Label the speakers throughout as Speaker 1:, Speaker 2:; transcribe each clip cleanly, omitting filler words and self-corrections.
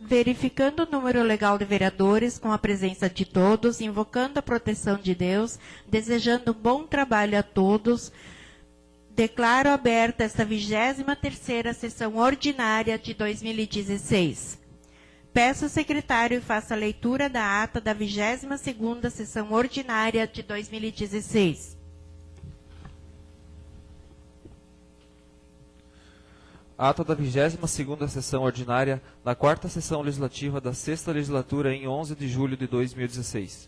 Speaker 1: verificando o número legal de vereadores, com a presença de todos, invocando a proteção de Deus, desejando um bom trabalho a todos, declaro aberta esta 23ª sessão ordinária de 2016. Peço ao secretário faça a leitura da ata da 22ª sessão ordinária de 2016.
Speaker 2: Ata da 22ª sessão ordinária da 4ª sessão legislativa da 6ª legislatura em 11 de julho de 2016.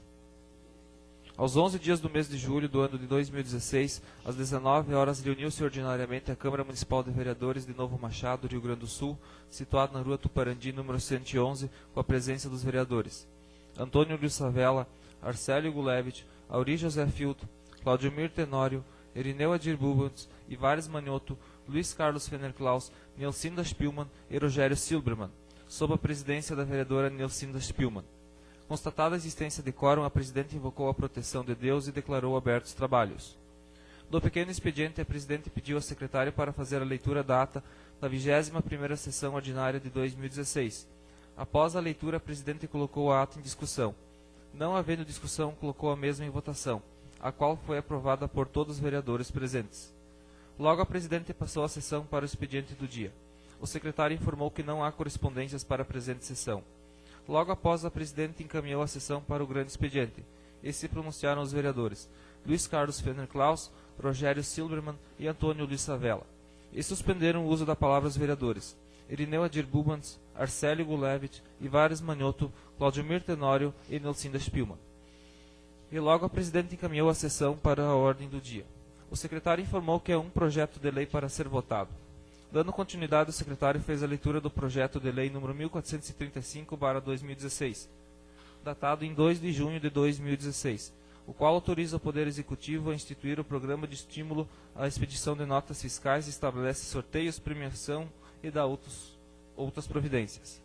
Speaker 2: Aos 11 dias do mês de julho do ano de 2016, às 19 horas, reuniu-se ordinariamente a Câmara Municipal de Vereadores de Novo Machado, Rio Grande do Sul, situada na Rua Tuparandi, número 111, com a presença dos vereadores Antônio Luiz Savella, Arcélio Gulevich, Auri José Filto, Claudemir Tenório, Irineu Adir Bubans, Ivares Manioto, Luiz Carlos Fener Klaus, Nilcinda Spielmann e Rogério Silbermann, sob a presidência da vereadora Nilcinda Spielmann. Constatada a existência de quórum, a presidente invocou a proteção de Deus e declarou abertos os trabalhos. Do pequeno expediente, a presidente pediu ao secretário para fazer a leitura da ata da 21ª sessão ordinária de 2016. Após a leitura, a presidente colocou a ata em discussão. Não havendo discussão, colocou a mesma em votação, a qual foi aprovada por todos os vereadores presentes. Logo, a presidente passou a sessão para o expediente do dia. O secretário informou que não há correspondências para a presente sessão. Logo após, a presidente encaminhou a sessão para o grande expediente, e se pronunciaram os vereadores Luiz Carlos Fener Klaus, Rogério Silbermann e Antônio Luiz Savella, e suspenderam o uso da palavra os vereadores Irineu Adir Bubans, Arcélio Gulevich, Ivares Manioto, Claudemir Tenório e Nilcinda Spielmann. E logo a presidente encaminhou a sessão para a ordem do dia. O secretário informou que é um projeto de lei para ser votado. Dando continuidade, o secretário fez a leitura do projeto de lei número 1435/2016, datado em 2 de junho de 2016, o qual autoriza o Poder Executivo a instituir o Programa de Estímulo à Expedição de Notas Fiscais e estabelece sorteios, premiação e dá outras providências.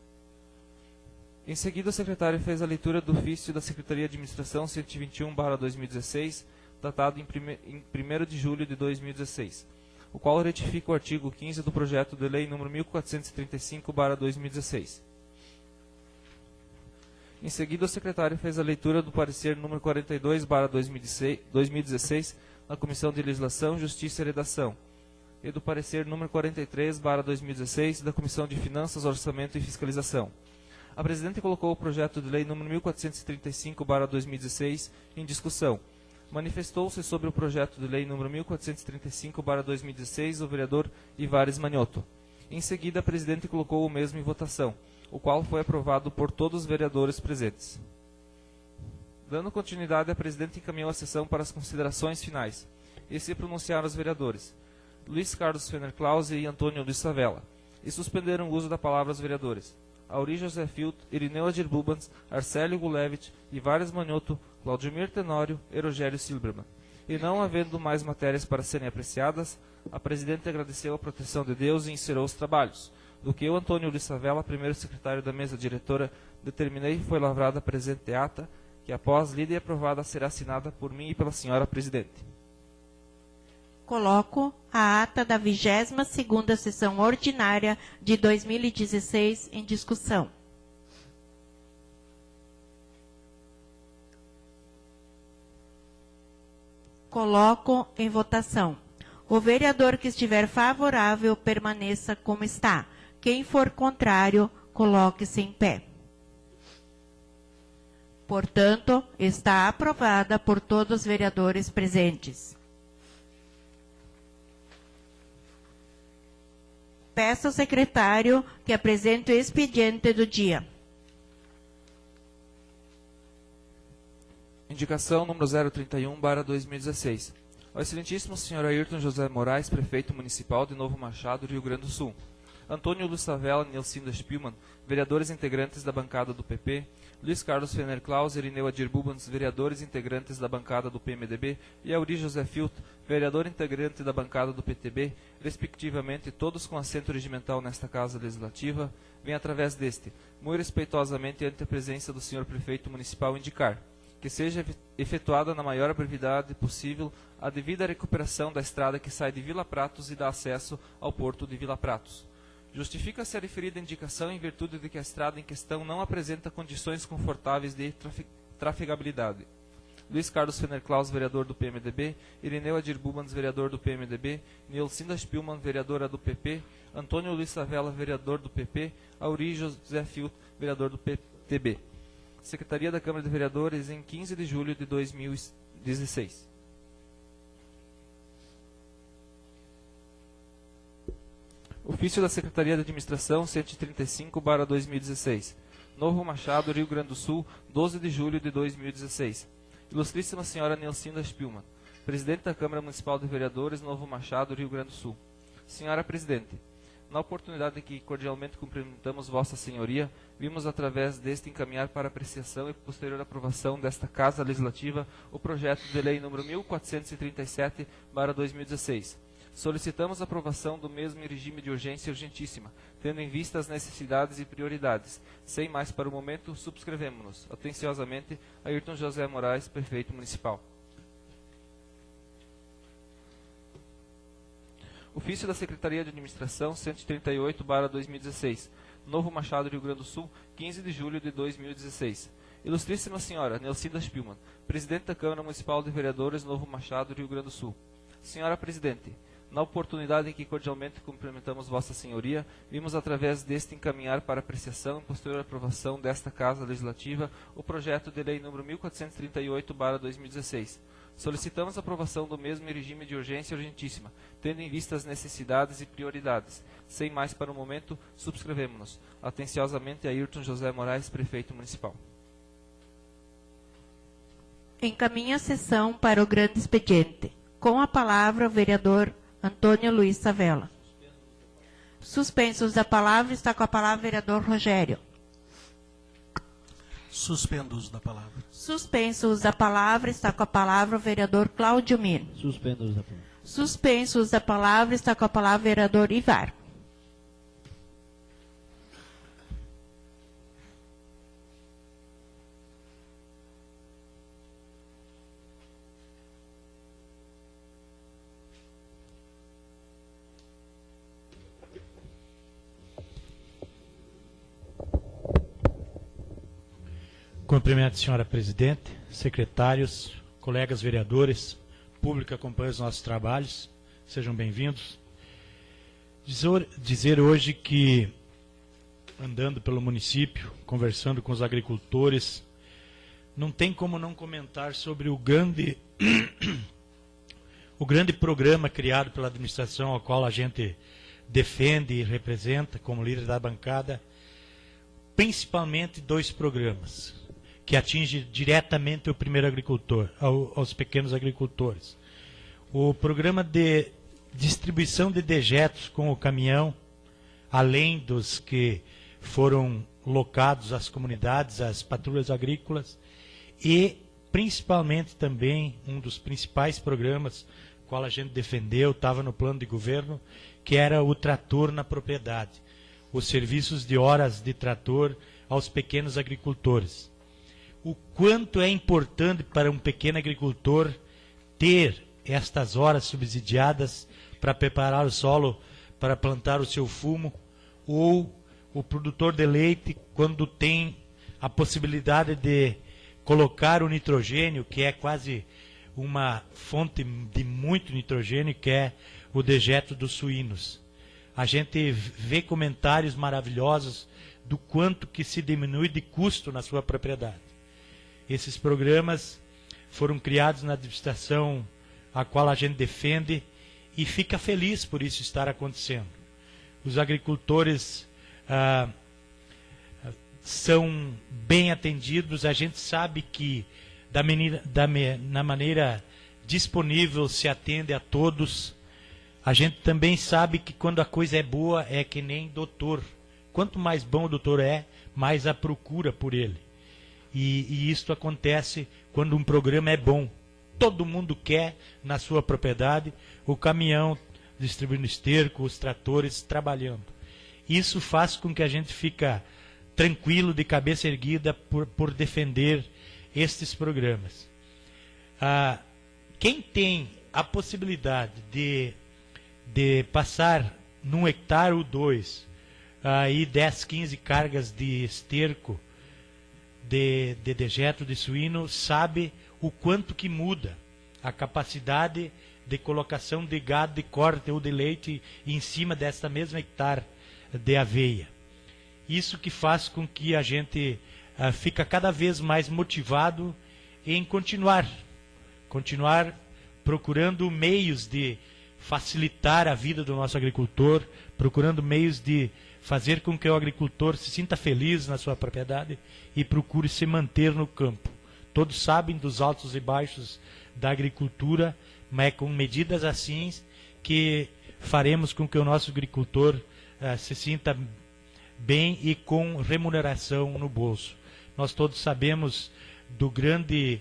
Speaker 2: Em seguida, o secretário fez a leitura do ofício da Secretaria de Administração 121/2016, datado em 1º de julho de 2016, o qual retifica o artigo 15 do projeto de lei número 1435/2016. Em seguida, o secretário fez a leitura do parecer número 42/2016 na Comissão de Legislação, Justiça e Redação, e do parecer número 43/2016 da Comissão de Finanças, Orçamento e Fiscalização. A presidente colocou o projeto de lei número 1435/2016 em discussão. Manifestou-se sobre o projeto de lei número 1435/2016 o vereador Ivares Manioto. Em seguida, a presidente colocou o mesmo em votação, o qual foi aprovado por todos os vereadores presentes. Dando continuidade, a presidente encaminhou a sessão para as considerações finais, e se pronunciaram os vereadores Luiz Carlos Fener Klaus e Antônio Luiz Savella, e suspenderam o uso da palavra os vereadores Auri José Filto, Irineu Adir Bubans, Arcélio Gulevich, Ivares Manioto, Claudemir Tenório e Rogério Silbermann. E não havendo mais matérias para serem apreciadas, a presidente agradeceu a proteção de Deus e encerrou os trabalhos, do que eu, Antônio Luiz Savella, primeiro secretário da mesa diretora, determinei foi lavrada a presente ata, que após lida e aprovada será assinada por mim e pela senhora presidente.
Speaker 1: Coloco a ata da 22ª sessão ordinária de 2016 em discussão. Coloco em votação. O vereador que estiver favorável permaneça como está. Quem for contrário, coloque-se em pé. Portanto, está aprovada por todos os vereadores presentes. Peço ao secretário que apresente o expediente do dia.
Speaker 2: Indicação número 031/2016. Ao excelentíssimo senhor Ayrton José Moraes, prefeito municipal de Novo Machado, Rio Grande do Sul. Antônio Luiz Savella, Nilcinda Spielmann, vereadores integrantes da bancada do PP, Luiz Carlos Fener Klaus e Irineu Adir Bubans, vereadores integrantes da bancada do PMDB, e Auri José Filto, vereador integrante da bancada do PTB, respectivamente, todos com assento regimental nesta Casa Legislativa, vem através deste, muito respeitosamente ante a presença do senhor prefeito municipal indicar que seja efetuada na maior brevidade possível a devida recuperação da estrada que sai de Vila Pratos e dá acesso ao porto de Vila Pratos, Justifica-se a referida indicação em virtude de que a estrada em questão não apresenta condições confortáveis de trafegabilidade. Luiz Carlos Fenerklaus, vereador do PMDB, Irineu Adir Bubans, vereador do PMDB, Nilcinda Spielmann, vereadora do PP, Antônio Luiz Savella, vereador do PP, Auri José Filtro, vereador do PTB. Secretaria da Câmara de Vereadores, em 15 de julho de 2016. Ofício da Secretaria de Administração 135/2016. Novo Machado, Rio Grande do Sul, 12 de julho de 2016. Ilustríssima Senhora Nilcinda Spielmann, Presidente da Câmara Municipal de Vereadores, Novo Machado, Rio Grande do Sul. Senhora Presidente, na oportunidade em que cordialmente cumprimentamos Vossa Senhoria, vimos através deste encaminhar para apreciação e posterior aprovação desta Casa Legislativa o projeto de lei número 1437/2016. Solicitamos a aprovação do mesmo em regime de urgência urgentíssima, tendo em vista as necessidades e prioridades. Sem mais para o momento, subscrevemos-nos. Atenciosamente, Ayrton José Moraes, Prefeito Municipal. Ofício da Secretaria de Administração 138/2016. Novo Machado, Rio Grande do Sul, 15 de julho de 2016. Ilustríssima Senhora Nilcinda Spielmann, Presidente da Câmara Municipal de Vereadores, Novo Machado, Rio Grande do Sul. Senhora Presidente, na oportunidade em que cordialmente cumprimentamos Vossa Senhoria, vimos através deste encaminhar para apreciação e posterior aprovação desta Casa Legislativa o projeto de lei número 1438/2016. Solicitamos a aprovação do mesmo em regime de urgência urgentíssima, tendo em vista as necessidades e prioridades. Sem mais para o momento, subscrevemos-nos. Atenciosamente, Ayrton José Moraes, Prefeito Municipal.
Speaker 1: Encaminha a sessão para o grande expediente. Com a palavra, o vereador Antônio Luiz Savella. Suspensos da palavra, está com a palavra o vereador Rogério.
Speaker 3: Suspendo o uso da palavra.
Speaker 1: Suspenso o uso da palavra, está com a palavra o vereador Cláudio Miro.
Speaker 4: Suspendo o uso da palavra.
Speaker 1: Suspenso o uso da palavra, está com a palavra o vereador Ivar.
Speaker 5: Cumprimento a senhora presidente, secretários, colegas vereadores, público que acompanha os nossos trabalhos, sejam bem-vindos. Dizer hoje que, andando pelo município, conversando com os agricultores, não tem como não comentar sobre o grande programa criado pela administração, ao qual a gente defende e representa como líder da bancada, principalmente 2 programas que atinge diretamente o primeiro agricultor, aos pequenos agricultores. O programa de distribuição de dejetos com o caminhão, além dos que foram locados às comunidades, às patrulhas agrícolas, e principalmente também um dos principais programas, qual a gente defendeu, estava no plano de governo, que era o trator na propriedade, os serviços de horas de trator aos pequenos agricultores. O quanto é importante para um pequeno agricultor ter estas horas subsidiadas para preparar o solo para plantar o seu fumo, ou o produtor de leite, quando tem a possibilidade de colocar o nitrogênio, que é quase uma fonte de muito nitrogênio, que é o dejeto dos suínos. A gente vê comentários maravilhosos do quanto que se diminui de custo na sua propriedade. Esses programas foram criados na administração a qual a gente defende e fica feliz por isso estar acontecendo. Os agricultores são bem atendidos, a gente sabe que na maneira disponível se atende a todos. A gente também sabe que quando a coisa é boa é que nem doutor. Quanto mais bom o doutor é, mais a procura por ele. E isso acontece quando um programa é bom. Todo mundo quer, na sua propriedade, o caminhão distribuindo esterco, os tratores trabalhando. Isso faz com que a gente fique tranquilo, de cabeça erguida, por defender estes programas. Quem tem a possibilidade de passar num hectare ou 2 aí 10, 15 cargas de esterco de dejeto de suíno, sabe o quanto que muda a capacidade de colocação de gado de corte ou de leite em cima desta mesma hectare de aveia. Isso que faz com que a gente fica cada vez mais motivado em continuar procurando meios de facilitar a vida do nosso agricultor, procurando meios de fazer com que o agricultor se sinta feliz na sua propriedade e procure se manter no campo. Todos sabem dos altos e baixos da agricultura, mas é com medidas assim que faremos com que o nosso agricultor se sinta bem e com remuneração no bolso. Nós todos sabemos do grande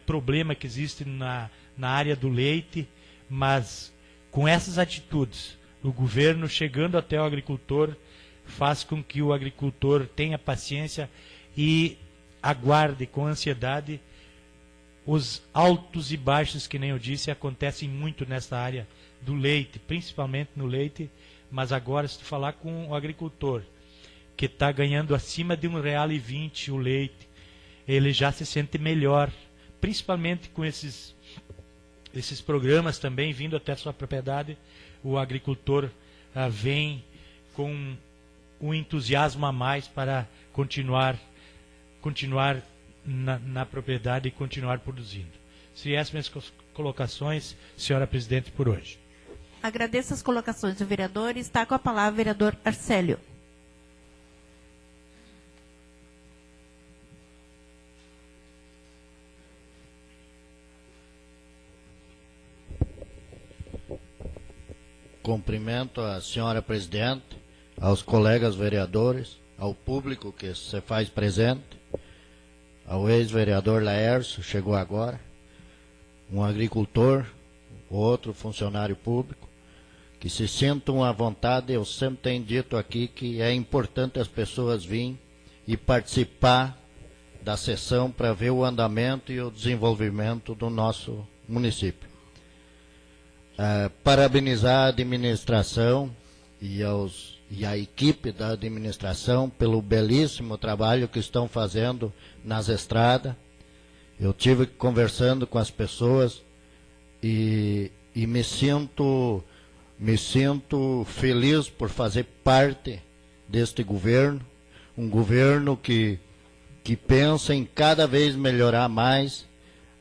Speaker 5: problema que existe na área do leite, mas com essas atitudes, o governo chegando até o agricultor, faz com que o agricultor tenha paciência e aguarde com ansiedade os altos e baixos, que nem eu disse, acontecem muito nesta área do leite, principalmente no leite, mas agora se tu falar com o agricultor, que está ganhando acima de R$1,20 o leite, ele já se sente melhor, principalmente com esses programas também vindo até a sua propriedade. O agricultor vem com um entusiasmo a mais para continuar na propriedade e continuar produzindo. Se essas minhas colocações, senhora presidente, por hoje.
Speaker 1: Agradeço as colocações do vereador. Está com a palavra o vereador Arcélio.
Speaker 3: Cumprimento a senhora presidente, aos colegas vereadores, ao público que se faz presente, ao ex-vereador Laércio, chegou agora, um agricultor, outro funcionário público, que se sintam à vontade. Eu sempre tenho dito aqui que é importante as pessoas virem e participar da sessão para ver o andamento e o desenvolvimento do nosso município. Parabenizar a administração e a equipe da administração pelo belíssimo trabalho que estão fazendo nas estradas. Eu tive conversando com as pessoas e me sinto feliz por fazer parte deste governo, um governo que pensa em cada vez melhorar mais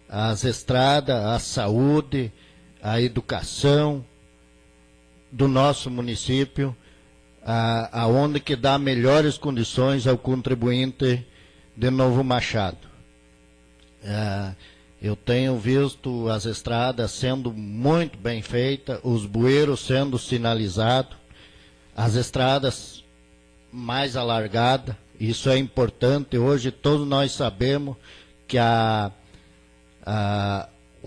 Speaker 3: as estradas, a saúde, a educação do nosso município, aonde que dá melhores condições ao contribuinte de Novo Machado. Eu tenho visto as estradas sendo muito bem feitas, os bueiros sendo sinalizados, as estradas mais alargadas. Isso é importante. Hoje todos nós sabemos que a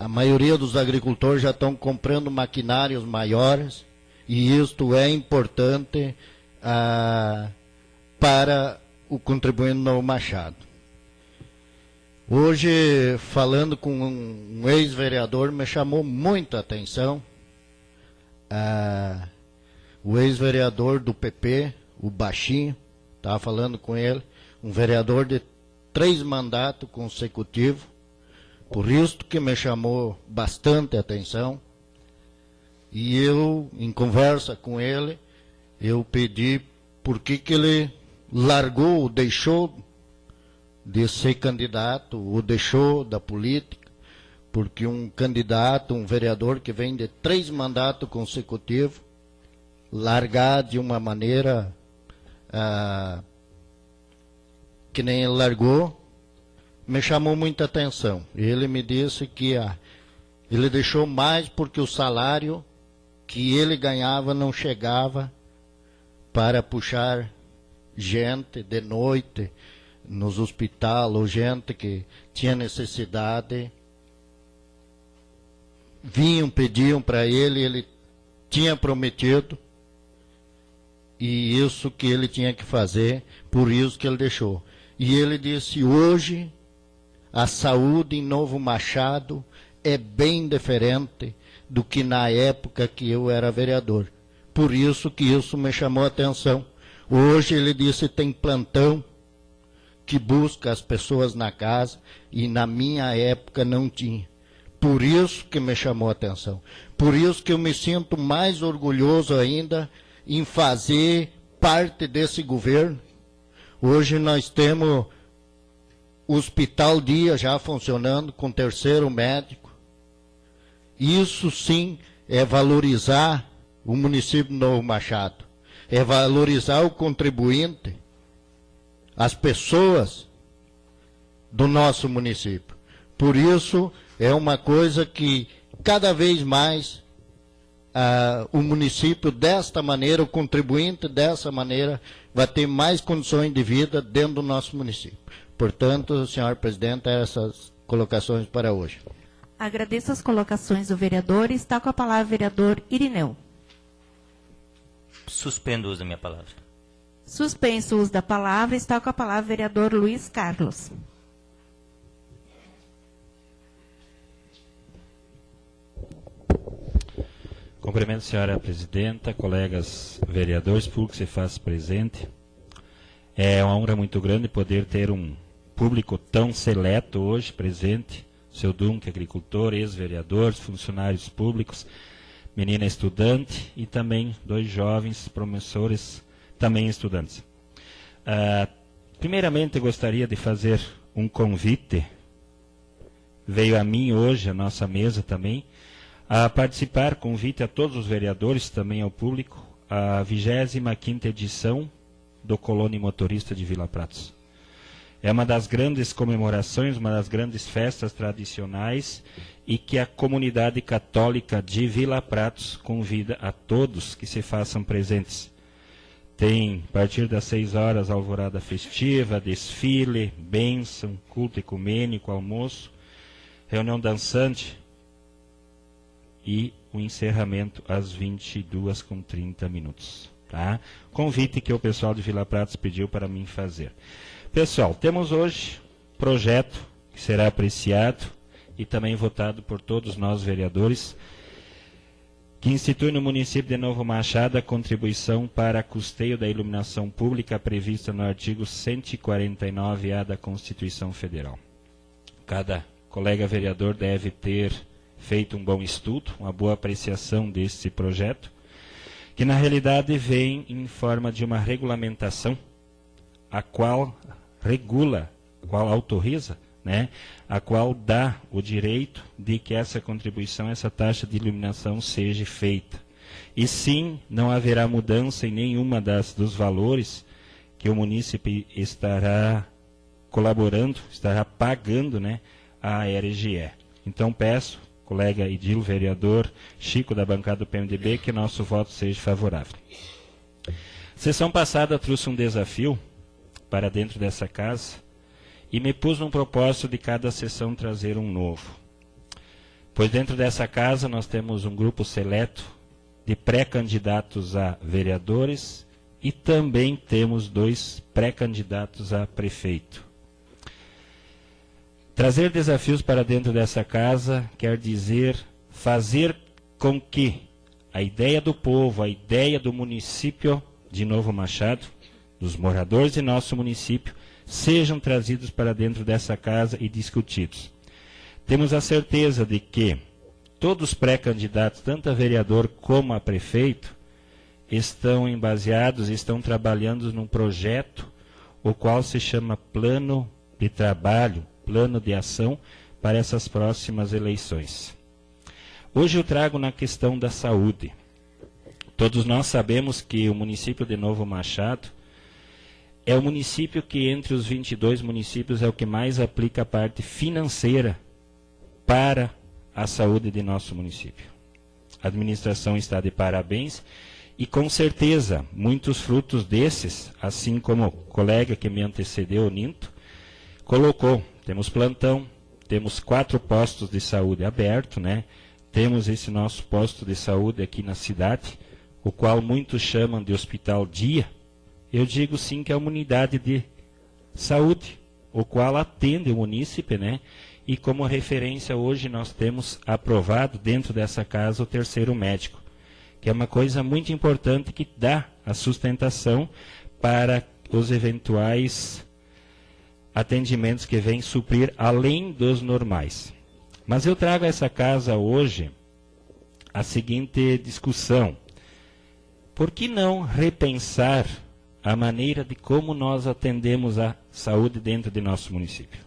Speaker 3: maioria dos agricultores já estão comprando maquinários maiores, e isto é importante para o contribuinte Novo Machado. Hoje, falando com um ex-vereador, me chamou muita atenção, o ex-vereador do PP, o Baixinho, estava falando com ele, um vereador de 3 mandatos consecutivos, por isso que me chamou bastante atenção. E eu, em conversa com ele, eu pedi por que ele largou, deixou de ser candidato, ou deixou da política, porque um candidato, um vereador que vem de 3 mandatos consecutivos, largar de uma maneira que nem ele largou, me chamou muita atenção. Ele me disse que ele deixou mais porque o salário que ele ganhava não chegava para puxar gente de noite nos hospitais, ou gente que tinha necessidade. Vinham, pediam para ele tinha prometido, e isso que ele tinha que fazer, por isso que ele deixou. E ele disse: hoje a saúde em Novo Machado é bem diferente do que na época que eu era vereador. Por isso que isso me chamou a atenção. Hoje ele disse tem plantão que busca as pessoas na casa e na minha época não tinha. Por isso que me chamou a atenção. Por isso que eu me sinto mais orgulhoso ainda em fazer parte desse governo. Hoje nós temos o Hospital Dia já funcionando com 3º médico. Isso sim é valorizar o município de Novo Machado. É valorizar o contribuinte, as pessoas do nosso município. Por isso, é uma coisa que cada vez mais o município desta maneira, o contribuinte dessa maneira, vai ter mais condições de vida dentro do nosso município. Portanto, senhor presidente, essas colocações para hoje.
Speaker 1: Agradeço as colocações do vereador. Está com a palavra o vereador Irineu.
Speaker 4: Suspendo o uso da minha palavra.
Speaker 1: Suspenso o uso da palavra. Está com a palavra o vereador Luiz Carlos.
Speaker 6: Cumprimento a senhora presidenta, colegas vereadores, público que se faz presente. É uma honra muito grande poder ter um público tão seleto hoje presente. Seu Dunque, agricultor, ex-vereador, funcionários públicos, menina estudante e também 2 jovens promissores, também estudantes. Primeiramente, gostaria de fazer um convite. Veio a mim hoje, a nossa mesa também, a participar, convite a todos os vereadores, também ao público, a 25ª edição do Colônia Motorista de Vila Pratos. É uma das grandes comemorações, uma das grandes festas tradicionais e que a comunidade católica de Vila Pratos convida a todos que se façam presentes. Tem, a partir das 6 horas, alvorada festiva, desfile, bênção, culto ecumênico, almoço, reunião dançante e o encerramento às 22h30. Tá? Convite que o pessoal de Vila Pratos pediu para mim fazer. Pessoal, temos hoje projeto que será apreciado e também votado por todos nós vereadores, que institui no município de Novo Machado a contribuição para custeio da iluminação pública prevista no artigo 149-A da Constituição Federal. Cada colega vereador deve ter feito um bom estudo, uma boa apreciação desse projeto, que na realidade vem em forma de uma regulamentação, a qual regula, a qual autoriza, né, a qual dá o direito de que essa contribuição, essa taxa de iluminação seja feita. E sim, não haverá mudança em nenhuma dos valores que o munícipe estará colaborando, estará pagando, né, a RGE. Então peço, colega Idil, vereador Chico da bancada do PMDB, que nosso voto seja favorável. Sessão passada trouxe um desafio para dentro dessa casa e me pus num propósito de cada sessão trazer um novo. Pois dentro dessa casa nós temos um grupo seleto de pré-candidatos a vereadores e também temos 2 pré-candidatos a prefeito. Trazer desafios para dentro dessa casa quer dizer fazer com que a ideia do povo, a ideia do município de Novo Machado, dos moradores de nosso município, sejam trazidos para dentro dessa casa e discutidos. Temos a certeza de que todos os pré-candidatos, tanto a vereador como a prefeito, estão embaseados, estão trabalhando num projeto, o qual se chama Plano de Trabalho, Plano de Ação para essas próximas eleições. Hoje eu trago na questão da saúde. Todos nós sabemos que o município de Novo Machado é o município que, entre os 22 municípios, é o que mais aplica a parte financeira para a saúde de nosso município. A administração está de parabéns e, com certeza, muitos frutos desses, assim como o colega que me antecedeu, o Ninto, colocou. Temos plantão, temos 4 postos de saúde abertos, né? Temos esse nosso posto de saúde aqui na cidade, o qual muitos chamam de Hospital Dia. Eu digo sim que é uma unidade de saúde, o qual atende o munícipe, né? E como referência hoje nós temos aprovado dentro dessa casa o 3º médico, que é uma coisa muito importante que dá a sustentação para os eventuais atendimentos que vêm suprir além dos normais. Mas eu trago a essa casa hoje a seguinte discussão. Por que não repensar a maneira de como nós atendemos a saúde dentro de nosso município?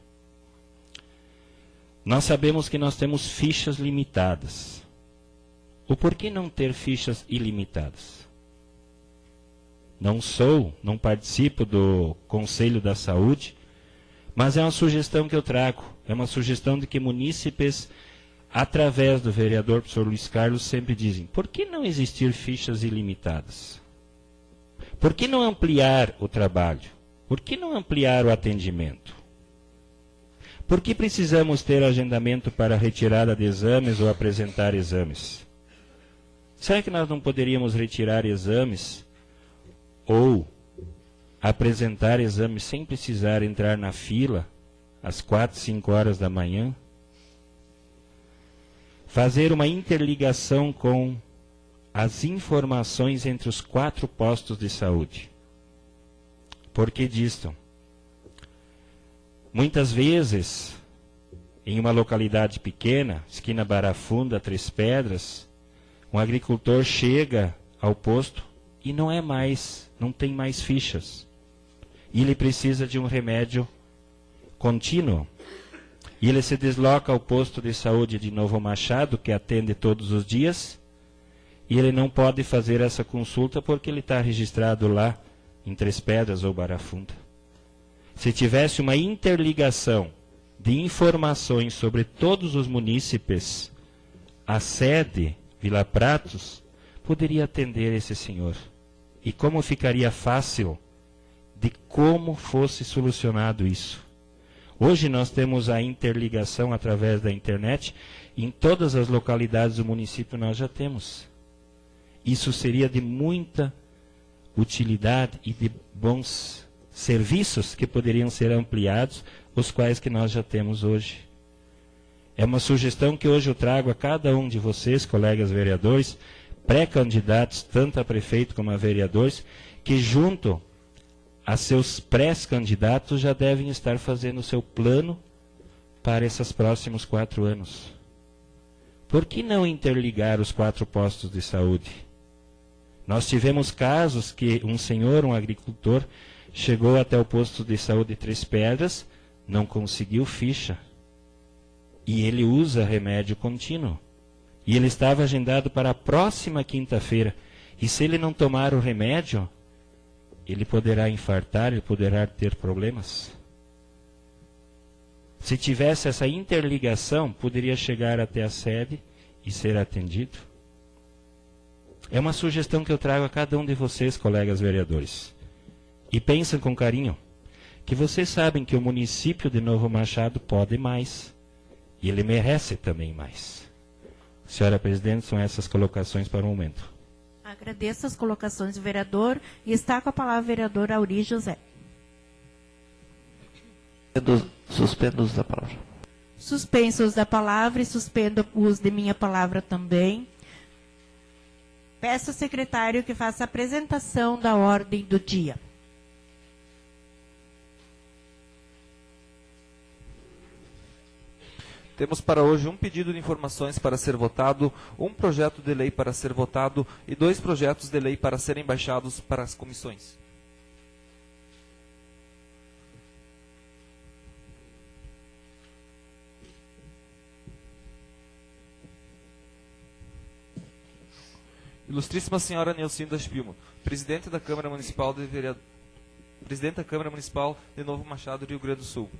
Speaker 6: Nós sabemos que nós temos fichas limitadas. O por que não ter fichas ilimitadas? Não participo do Conselho da Saúde, mas é uma sugestão que eu trago. É uma sugestão de que munícipes, através do vereador professor Luiz Carlos, sempre dizem: por que não existir fichas ilimitadas? Por que não ampliar o trabalho? Por que não ampliar o atendimento? Por que precisamos ter agendamento para retirada de exames ou apresentar exames? Será que nós não poderíamos retirar exames ou apresentar exames sem precisar entrar na fila às 4, 5 horas da manhã? Fazer uma interligação com as informações entre os 4 postos de saúde. Por que disto? Muitas vezes, em uma localidade pequena, esquina Barra Funda, Três Pedras, um agricultor chega ao posto e não tem mais fichas. E ele precisa de um remédio contínuo. E ele se desloca ao posto de saúde de Novo Machado, que atende todos os dias, e ele não pode fazer essa consulta porque ele está registrado lá em Três Pedras ou Barra Funda. Se tivesse uma interligação de informações sobre todos os munícipes, a sede, Vila Pratos, poderia atender esse senhor. E como ficaria fácil de como fosse solucionado isso. Hoje nós temos a interligação através da internet, em todas as localidades do município nós já temos. Isso seria de muita utilidade e de bons serviços que poderiam ser ampliados, os quais que nós já temos hoje. É uma sugestão que hoje eu trago a cada um de vocês, colegas vereadores, pré-candidatos, tanto a prefeito como a vereadores, que junto a seus pré-candidatos já devem estar fazendo o seu plano para esses próximos 4 anos. Por que não interligar os 4 postos de saúde? Nós tivemos casos que um senhor, um agricultor, chegou até o posto de saúde de Três Pedras, não conseguiu ficha. E ele usa remédio contínuo. E ele estava agendado para a próxima quinta-feira. E se ele não tomar o remédio, ele poderá infartar, ele poderá ter problemas. Se tivesse essa interligação, poderia chegar até a sede e ser atendido. É uma sugestão que eu trago a cada um de vocês, colegas vereadores. E pensem com carinho, que vocês sabem que o município de Novo Machado pode mais. E ele merece também mais. Senhora Presidente, são essas colocações para o momento.
Speaker 1: Agradeço as colocações do vereador e está com a palavra o vereador Auri José.
Speaker 4: Suspendo o uso da palavra.
Speaker 1: Suspenso o uso da palavra e suspendo o uso de minha palavra também. Peço ao secretário que faça a apresentação da ordem do dia.
Speaker 2: Temos para hoje um pedido de informações para ser votado, um projeto de lei para ser votado e 2 projetos de lei para serem baixados para as comissões. Ilustríssima Senhora Nelcinda Spilmo, Presidente da Câmara Municipal Presidente da Câmara Municipal de Novo Machado, Rio Grande do Sul.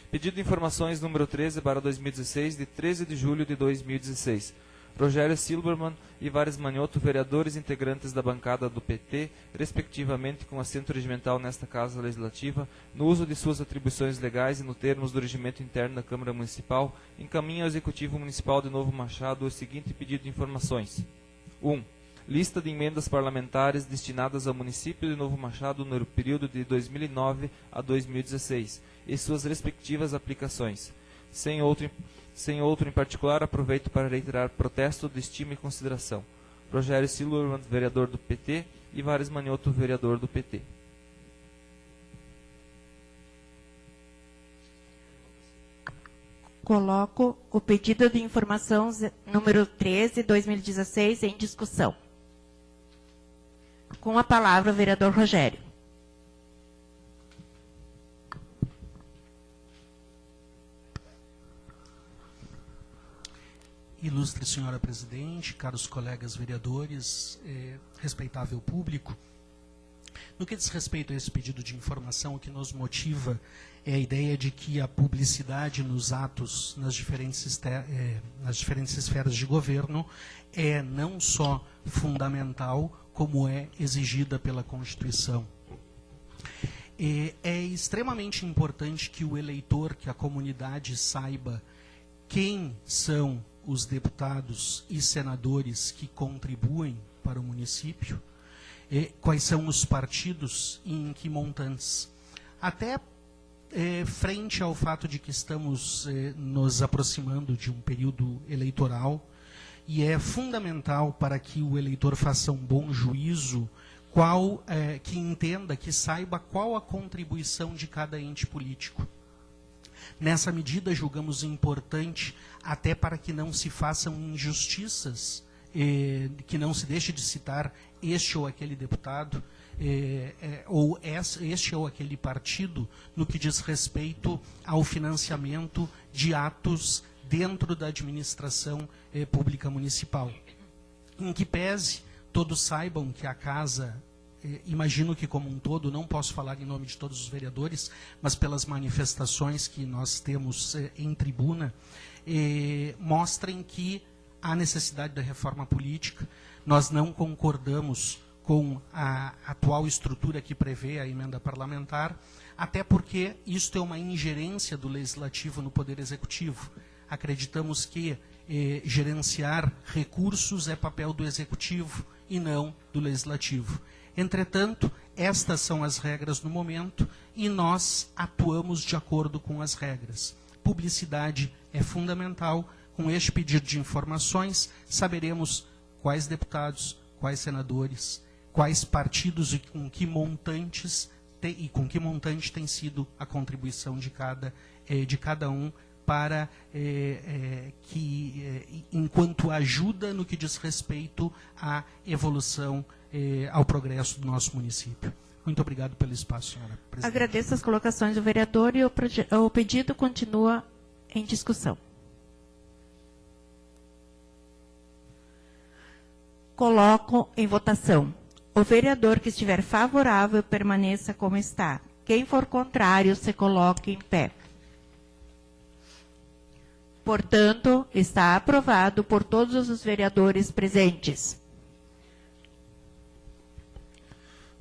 Speaker 2: Pedido de informações número 13 para 2016, de 13 de julho de 2016. Rogério Silberman e Vares Manioto, vereadores integrantes da bancada do PT, respectivamente com assento regimental nesta Casa Legislativa, no uso de suas atribuições legais e no termos do regimento interno da Câmara Municipal, encaminham ao Executivo Municipal de Novo Machado o seguinte pedido de informações. 1. Lista de emendas parlamentares destinadas ao município de Novo Machado no período de 2009 a 2016 e suas respectivas aplicações. Sem outro em particular, aproveito para reiterar protesto de estima e consideração. Rogério Silberman, vereador do PT, Ivares Manioto, vereador do PT.
Speaker 1: Coloco o pedido de informação número 13, 2016, em discussão. Com a palavra, o vereador Rogério.
Speaker 7: Ilustre senhora presidente, caros colegas vereadores, respeitável público, no que diz respeito a esse pedido de informação, o que nos motiva é a ideia de que a publicidade nos atos, nas diferentes esferas de governo, é não só fundamental, como é exigida pela Constituição. É extremamente importante que o eleitor, que a comunidade saiba quem são os deputados e senadores que contribuem para o município, quais são os partidos e em que montantes. Até frente ao fato de que estamos nos aproximando de um período eleitoral, e é fundamental para que o eleitor faça um bom juízo, que entenda, que saiba qual a contribuição de cada ente político. Nessa medida, julgamos importante, até para que não se façam injustiças, que não se deixe de citar este ou aquele deputado, ou este ou aquele partido, no que diz respeito ao financiamento de atos dentro da administração pública municipal. Em que pese, todos saibam que a Casa, imagino que como um todo, não posso falar em nome de todos os vereadores, mas pelas manifestações que nós temos em tribuna, mostrem que há necessidade da reforma política. Nós não concordamos com a atual estrutura que prevê a emenda parlamentar, até porque isto é uma ingerência do Legislativo no Poder Executivo. Acreditamos que gerenciar recursos é papel do Executivo e não do Legislativo. Entretanto, estas são as regras no momento e nós atuamos de acordo com as regras. Publicidade é fundamental. Com este pedido de informações, saberemos quais deputados, quais senadores, quais partidos e com que montante tem sido a contribuição de cada um para enquanto ajuda no que diz respeito à evolução, ao progresso do nosso município. Muito obrigado pelo espaço, senhora presidente.
Speaker 1: Agradeço as colocações do vereador e o pedido continua em discussão. Coloco em votação. O vereador que estiver favorável permaneça como está. Quem for contrário, se coloque em pé. Portanto, está aprovado por todos os vereadores presentes.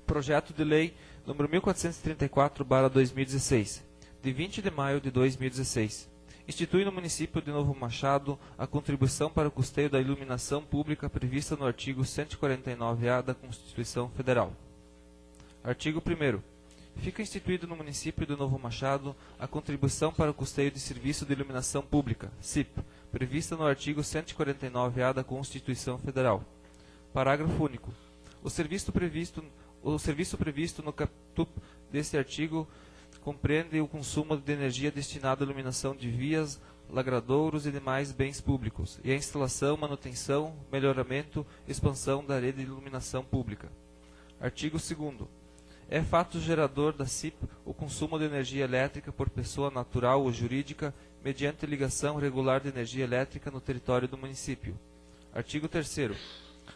Speaker 2: Projeto de Lei número 1434/2016, de 20 de maio de 2016. Institui no município de Novo Machado a contribuição para o custeio da iluminação pública prevista no artigo 149-A da Constituição Federal. Artigo 1º. Fica instituído no município de Novo Machado a contribuição para o custeio de serviço de iluminação pública, CIP, prevista no artigo 149-A da Constituição Federal. Parágrafo único. O serviço previsto no caput deste artigo compreende o consumo de energia destinado à iluminação de vias, lagradouros e demais bens públicos, e a instalação, manutenção, melhoramento e expansão da rede de iluminação pública. Artigo 2º. É fato gerador da CIP o consumo de energia elétrica por pessoa natural ou jurídica mediante ligação regular de energia elétrica no território do município. Artigo 3º.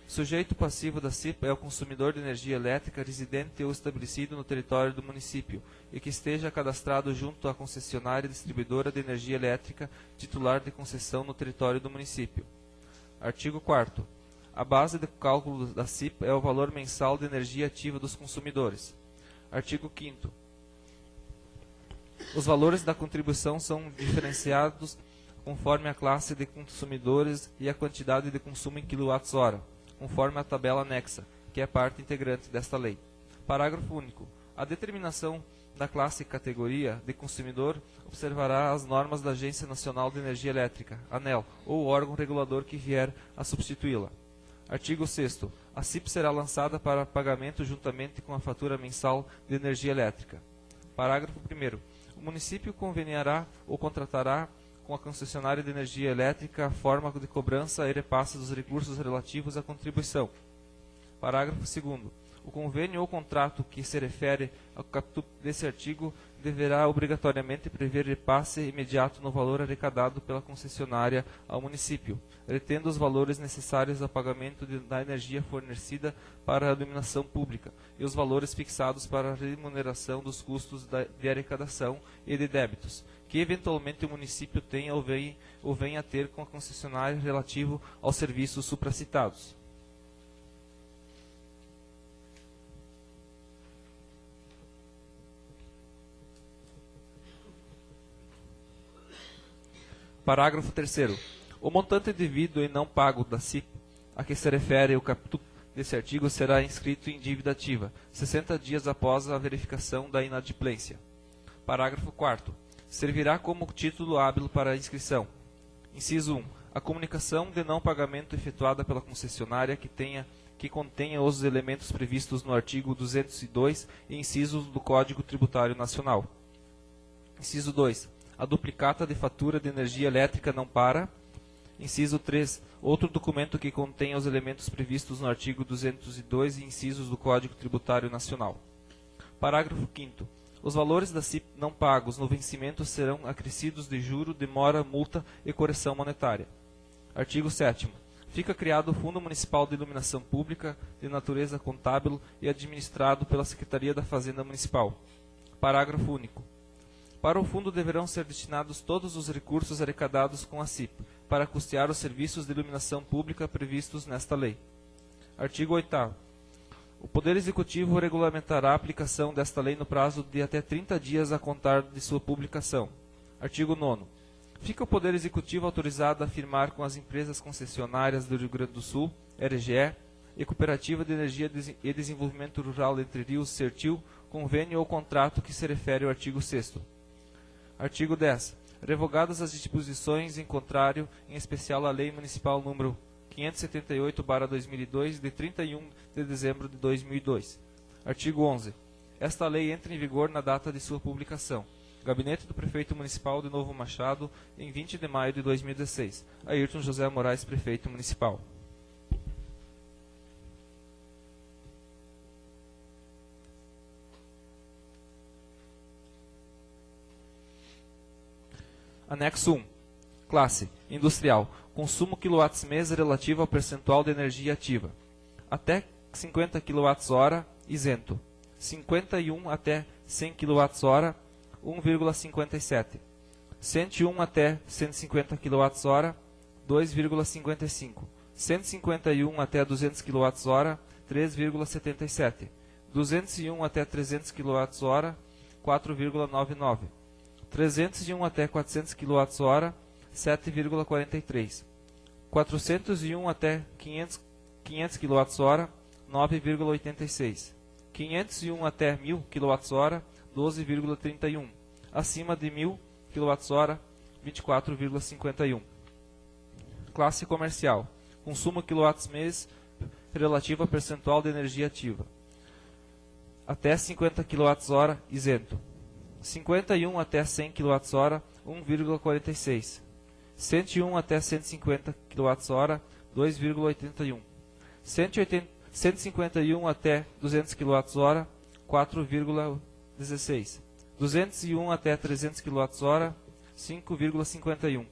Speaker 2: Sujeito passivo da CIP é o consumidor de energia elétrica residente ou estabelecido no território do município e que esteja cadastrado junto à concessionária distribuidora de energia elétrica titular de concessão no território do município. Artigo 4º. A base de cálculo da CIP é o valor mensal de energia ativa dos consumidores. Artigo 5º. Os valores da contribuição são diferenciados conforme a classe de consumidores e a quantidade de consumo em kWh, conforme a tabela anexa, que é parte integrante desta lei. Parágrafo único. A determinação da classe e categoria de consumidor observará as normas da Agência Nacional de Energia Elétrica, ANEEL, ou órgão regulador que vier a substituí-la. Artigo 6º. A CIP será lançada para pagamento juntamente com a fatura mensal de energia elétrica. Parágrafo 1º. O município conveniará ou contratará com a concessionária de energia elétrica a forma de cobrança e repasse dos recursos relativos à contribuição. Parágrafo 2º. O convênio ou contrato que se refere ao caput desse artigo deverá obrigatoriamente prever repasse imediato no valor arrecadado pela concessionária ao município, retendo os valores necessários ao pagamento da energia fornecida para a iluminação pública e os valores fixados para a remuneração dos custos de arrecadação e de débitos, que eventualmente o município tenha ou venha a ter com a concessionária relativo aos serviços supracitados. Parágrafo 3º. O montante devido e não pago da CIP, a que se refere o caput desse artigo, será inscrito em dívida ativa, 60 dias após a verificação da inadimplência. Parágrafo 4º. Servirá como título hábil para a inscrição. Inciso 1. A comunicação de não pagamento efetuada pela concessionária que contenha os elementos previstos no artigo 202 e incisos do Código Tributário Nacional. Inciso 2. A duplicata de fatura de energia elétrica não para. Inciso 3. Outro documento que contenha os elementos previstos no artigo 202 e incisos do Código Tributário Nacional. Parágrafo 5º. Os valores da CIP não pagos no vencimento serão acrescidos de juro, demora, multa e correção monetária. Artigo 7º. Fica criado o Fundo Municipal de Iluminação Pública, de natureza contábil e administrado pela Secretaria da Fazenda Municipal. Parágrafo único. Para o fundo deverão ser destinados todos os recursos arrecadados com a CIP, para custear os serviços de iluminação pública previstos nesta lei. Artigo 8º. O Poder Executivo regulamentará a aplicação desta lei no prazo de até 30 dias a contar de sua publicação. Artigo 9º. Fica o Poder Executivo autorizado a firmar com as empresas concessionárias do Rio Grande do Sul, RGE, e Cooperativa de Energia e Desenvolvimento Rural Entre Rios, CERTIL, convênio ou contrato que se refere ao artigo 6º. Artigo 10. Revogadas as disposições em contrário, em especial a Lei Municipal número 578/2002, de 31 de dezembro de 2002. Artigo 11. Esta lei entra em vigor na data de sua publicação. Gabinete do Prefeito Municipal de Novo Machado, em 20 de maio de 2016. Ayrton José Moraes, Prefeito Municipal. Anexo 1. Classe: Industrial. Consumo kWh relativo ao percentual de energia ativa. Até 50 kWh, isento. 51 até 100 kWh, 1,57. 101 até 150 kWh, 2,55. 151 até 200 kWh, 3,77. 201 até 300 kWh, 4,99. 301 até 400 kWh, 7,43. 401 até 500 kWh, 9,86. 501 até 1000 kWh, 12,31. Acima de 1000 kWh, 24,51. Classe comercial. Consumo kWh relativo a percentual de energia ativa. Até 50 kWh, isento. 51 até 100 kWh, 1,46. 101 até 150 kWh, 2,81. 151 até 200 kWh, 4,16. 201 até 300 kWh, 5,51.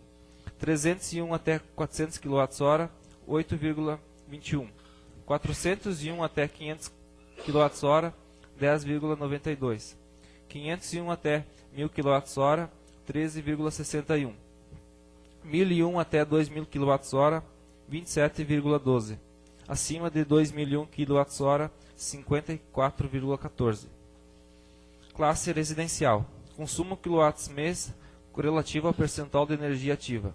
Speaker 2: 301 até 400 kWh, 8,21. 401 até 500 kWh, 10,92. 501 até 1000 kWh, 13,61. 1001 até 2000 kWh, 27,12. Acima de 2001 kWh, 54,14. Classe residencial. Consumo kWh relativo ao percentual de energia ativa.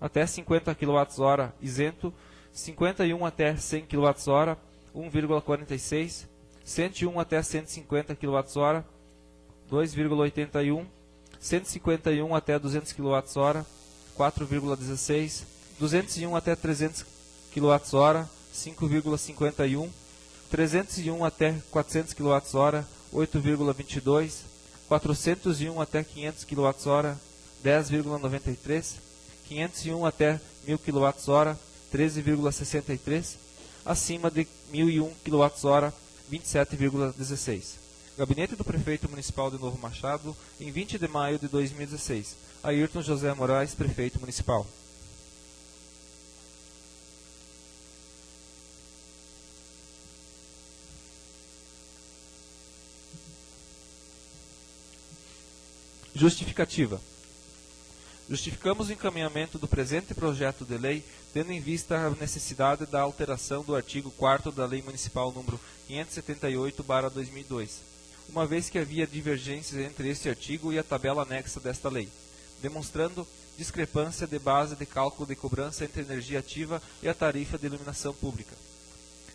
Speaker 2: Até 50 kWh, isento. 51 até 100 kWh, 1,46. 101 até 150 kWh, 2,81. 151 até 200 kWh, 4,16. 201 até 300 kWh, 5,51, 301 até 400 kWh, 8,22, 401 até 500 kWh, 10,93, 501 até 1000 kWh, 13,63, acima de 1001 kWh, 27,16. Gabinete do Prefeito Municipal de Novo Machado, em 20 de maio de 2016. Ayrton José Moraes, Prefeito Municipal. Justificativa. Justificamos o encaminhamento do presente projeto de lei, tendo em vista a necessidade da alteração do artigo 4º da Lei Municipal número 578/2002, uma vez que havia divergências entre este artigo e a tabela anexa desta lei, demonstrando discrepância de base de cálculo de cobrança entre a energia ativa e a tarifa de iluminação pública.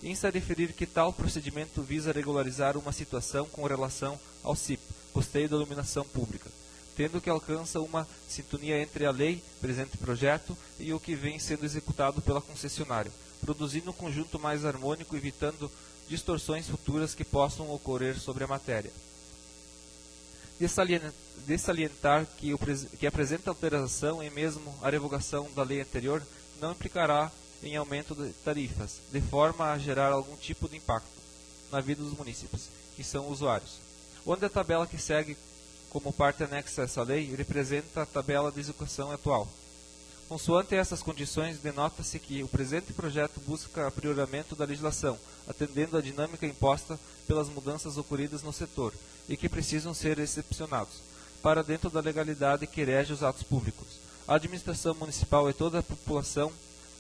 Speaker 2: Insta a referir que tal procedimento visa regularizar uma situação com relação ao CIP, custeio da iluminação pública, tendo que alcança uma sintonia entre a lei, presente projeto, e o que vem sendo executado pela concessionária, produzindo um conjunto mais harmônico, evitando distorções futuras que possam ocorrer sobre a matéria. De salientar que a presente alteração e mesmo a revogação da lei anterior não implicará em aumento de tarifas, de forma a gerar algum tipo de impacto na vida dos munícipes, que são usuários. Onde a tabela que segue como parte anexa a essa lei, representa a tabela de execução atual. Consoante essas condições, denota-se que o presente projeto busca aprimoramento da legislação, atendendo à dinâmica imposta pelas mudanças ocorridas no setor, e que precisam ser excepcionados, para dentro da legalidade que rege os atos públicos. A administração municipal e toda a população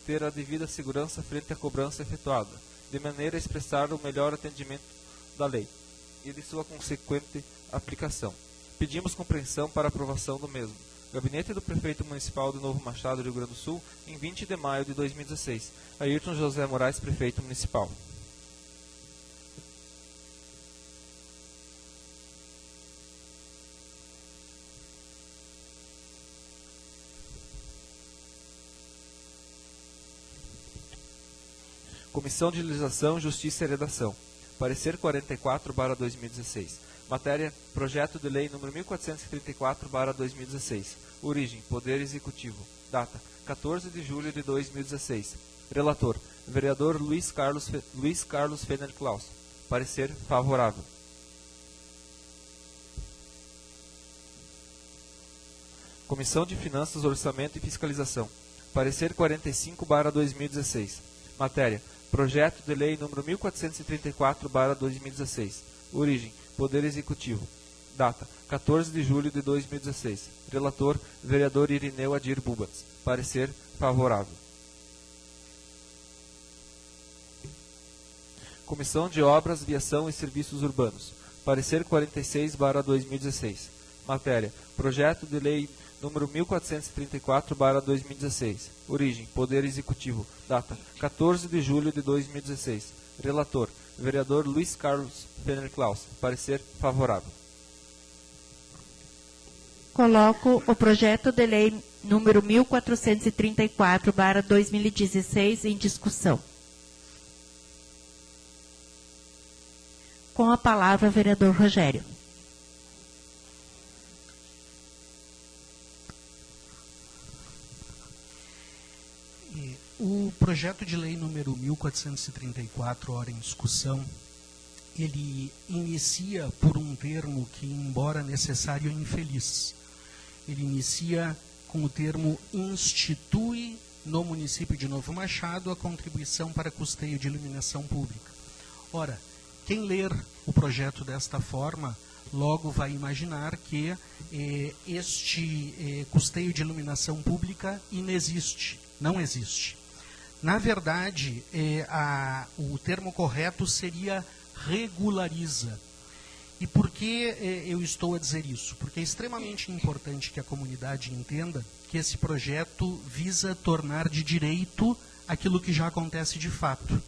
Speaker 2: ter a devida segurança frente à cobrança efetuada, de maneira a expressar o melhor atendimento da lei, e de sua consequente aplicação. Pedimos compreensão para aprovação do mesmo. Gabinete do Prefeito Municipal de Novo Machado, Rio Grande do Sul, em 20 de maio de 2016. Ayrton José Moraes, Prefeito Municipal. Comissão de Legislação, Justiça e Redação. Parecer 44/2016. Matéria, Projeto de Lei número 1434/2016. Origem, Poder Executivo. Data, 14 de julho de 2016. Relator, Vereador Luiz Carlos Fenner Claus. Parecer favorável. Comissão de Finanças, Orçamento e Fiscalização. Parecer 45/2016. Matéria, Projeto de Lei número 1434/2016. Origem, Poder Executivo. Data, 14 de julho de 2016. Relator, Vereador Irineu Adir Bubats. Parecer favorável. Comissão de Obras, Viação e Serviços Urbanos. Parecer 46/2016. Matéria, Projeto de Lei número 1434/2016. Origem, Poder Executivo. Data, 14 de julho de 2016. Relator, Vereador Luiz Carlos Fenner Claus. Parecer favorável.
Speaker 1: Coloco o projeto de lei número 1434/2016 em discussão. Com a palavra, vereador Rogério.
Speaker 7: O projeto de lei número 1434, ora em discussão, ele inicia por um termo que, embora necessário, é infeliz. Ele inicia com o termo institui no município de Novo Machado a contribuição para custeio de iluminação pública. Ora, quem ler o projeto desta forma, logo vai imaginar que este custeio de iluminação pública inexiste, não existe. Na verdade, o termo correto seria regulariza. E por que eu estou a dizer isso? Porque é extremamente importante que a comunidade entenda que esse projeto visa tornar de direito aquilo que já acontece de fato.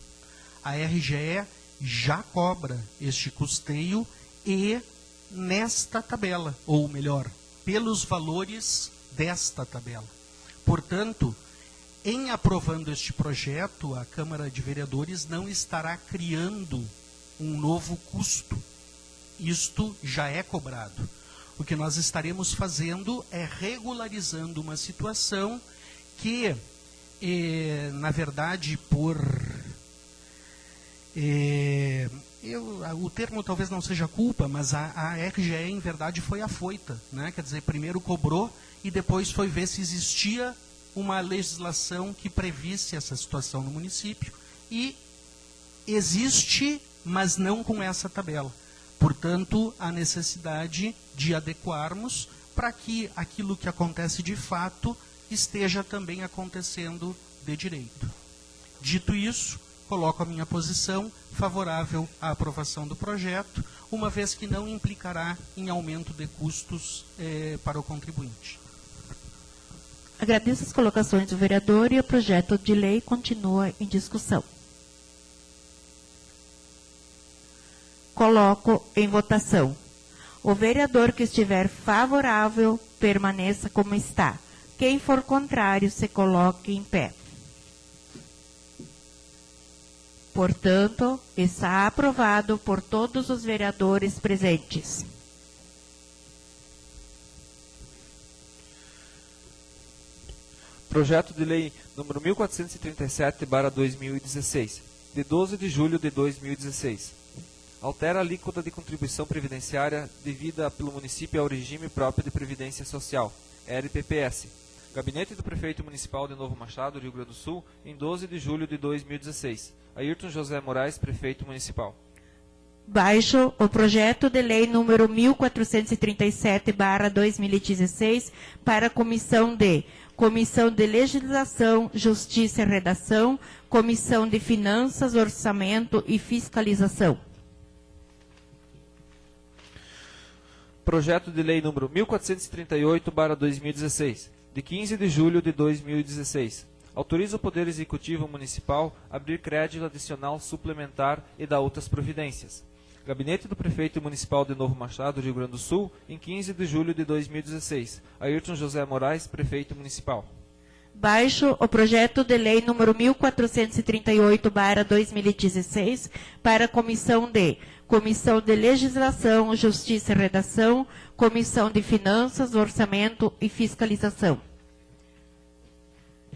Speaker 7: A RGE já cobra este custeio e nesta tabela, ou melhor, pelos valores desta tabela. Portanto, em aprovando este projeto, a Câmara de Vereadores não estará criando um novo custo. Isto já é cobrado. O que nós estaremos fazendo é regularizando uma situação que, na verdade, o termo talvez não seja culpa, mas a RGE, em verdade, foi afoita, né? Quer dizer, primeiro cobrou e depois foi ver se existia uma legislação que previsse essa situação no município. E existe, mas não com essa tabela. Portanto, a necessidade de adequarmos para que aquilo que acontece de fato esteja também acontecendo de direito. Dito isso, coloco a minha posição favorável à aprovação do projeto, uma vez que não implicará em aumento de custos para o contribuinte.
Speaker 1: Agradeço as colocações do vereador e o projeto de lei continua em discussão. Coloco em votação. O vereador que estiver favorável, permaneça como está. Quem for contrário, se coloque em pé. Portanto, está aprovado por todos os vereadores presentes.
Speaker 2: Projeto de Lei número 1437/2016, de 12 de julho de 2016. Altera a alíquota de contribuição previdenciária devida pelo município ao regime próprio de previdência social, RPPS. Gabinete do Prefeito Municipal de Novo Machado, Rio Grande do Sul, em 12 de julho de 2016. Ayrton José Moraes, Prefeito Municipal.
Speaker 1: Baixo o projeto de lei número 1437/2016 para a Comissão de Legislação, Justiça e Redação, Comissão de Finanças, Orçamento e Fiscalização.
Speaker 2: Projeto de Lei número 1438/2016, de 15 de julho de 2016. Autoriza o Poder Executivo Municipal a abrir crédito adicional suplementar e dar outras providências. Gabinete do Prefeito Municipal de Novo Machado, Rio Grande do Sul, em 15 de julho de 2016. Ayrton José Moraes, Prefeito Municipal.
Speaker 1: Baixo o projeto de lei número 1438/2016 para a Comissão de Legislação, Justiça e Redação, Comissão de Finanças, Orçamento e Fiscalização.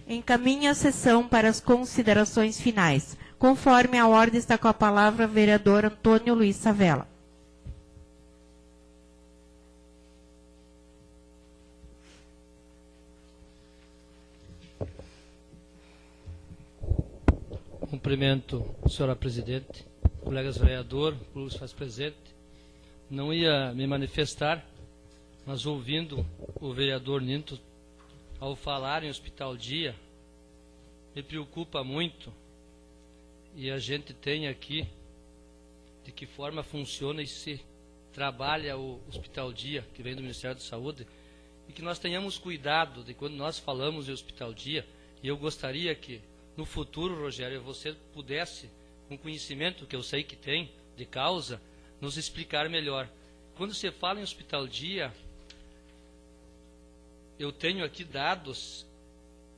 Speaker 1: Encaminha a sessão para as considerações finais. Conforme a ordem, está com a palavra o vereador Antônio Luiz Savella.
Speaker 8: Cumprimento, senhora presidente, colegas vereadores, público se faz presente. Não ia me manifestar, mas ouvindo o vereador Ninto ao falar em Hospital Dia, me preocupa muito, e a gente tem aqui de que forma funciona e se trabalha o Hospital Dia, que vem do Ministério da Saúde, e que nós tenhamos cuidado de quando nós falamos em Hospital Dia, e eu gostaria que no futuro, Rogério, você pudesse, com conhecimento que eu sei que tem de causa, nos explicar melhor. Quando você fala em Hospital Dia, eu tenho aqui dados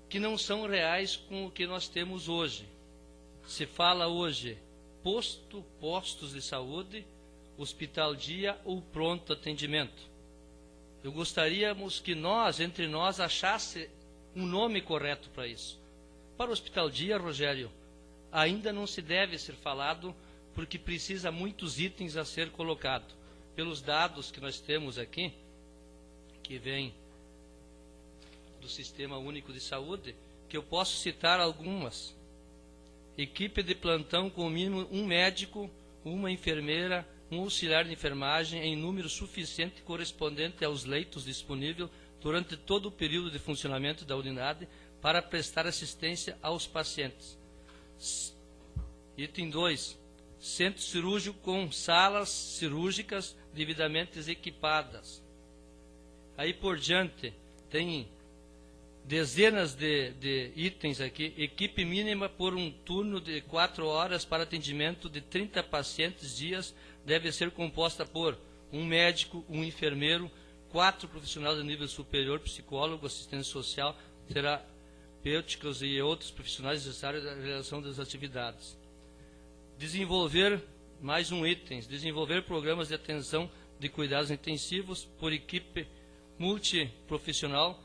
Speaker 8: que não são reais com o que nós temos hoje. Se fala hoje postos de saúde, Hospital Dia ou pronto atendimento. Eu gostaríamos que nós, entre nós, achasse um nome correto para isso. Para o Hospital Dia, Rogério, ainda não se deve ser falado porque precisa muitos itens a ser colocado. Pelos dados que nós temos aqui, que vem do Sistema Único de Saúde, que eu posso citar algumas. Equipe de plantão com mínimo um médico, uma enfermeira, um auxiliar de enfermagem em número suficiente correspondente aos leitos disponíveis durante todo o período de funcionamento da unidade para prestar assistência aos pacientes. Item 2. Centro cirúrgico com salas cirúrgicas devidamente equipadas. Aí por diante, tem dezenas de itens aqui. Equipe mínima por um turno de 4 horas para atendimento de 30 pacientes dias deve ser composta por um médico, um enfermeiro, 4 profissionais de nível superior, psicólogo, assistente social, terá terapêuticos e outros profissionais necessários da realização das atividades. Desenvolver, mais um item, desenvolver programas de atenção de cuidados intensivos por equipe multiprofissional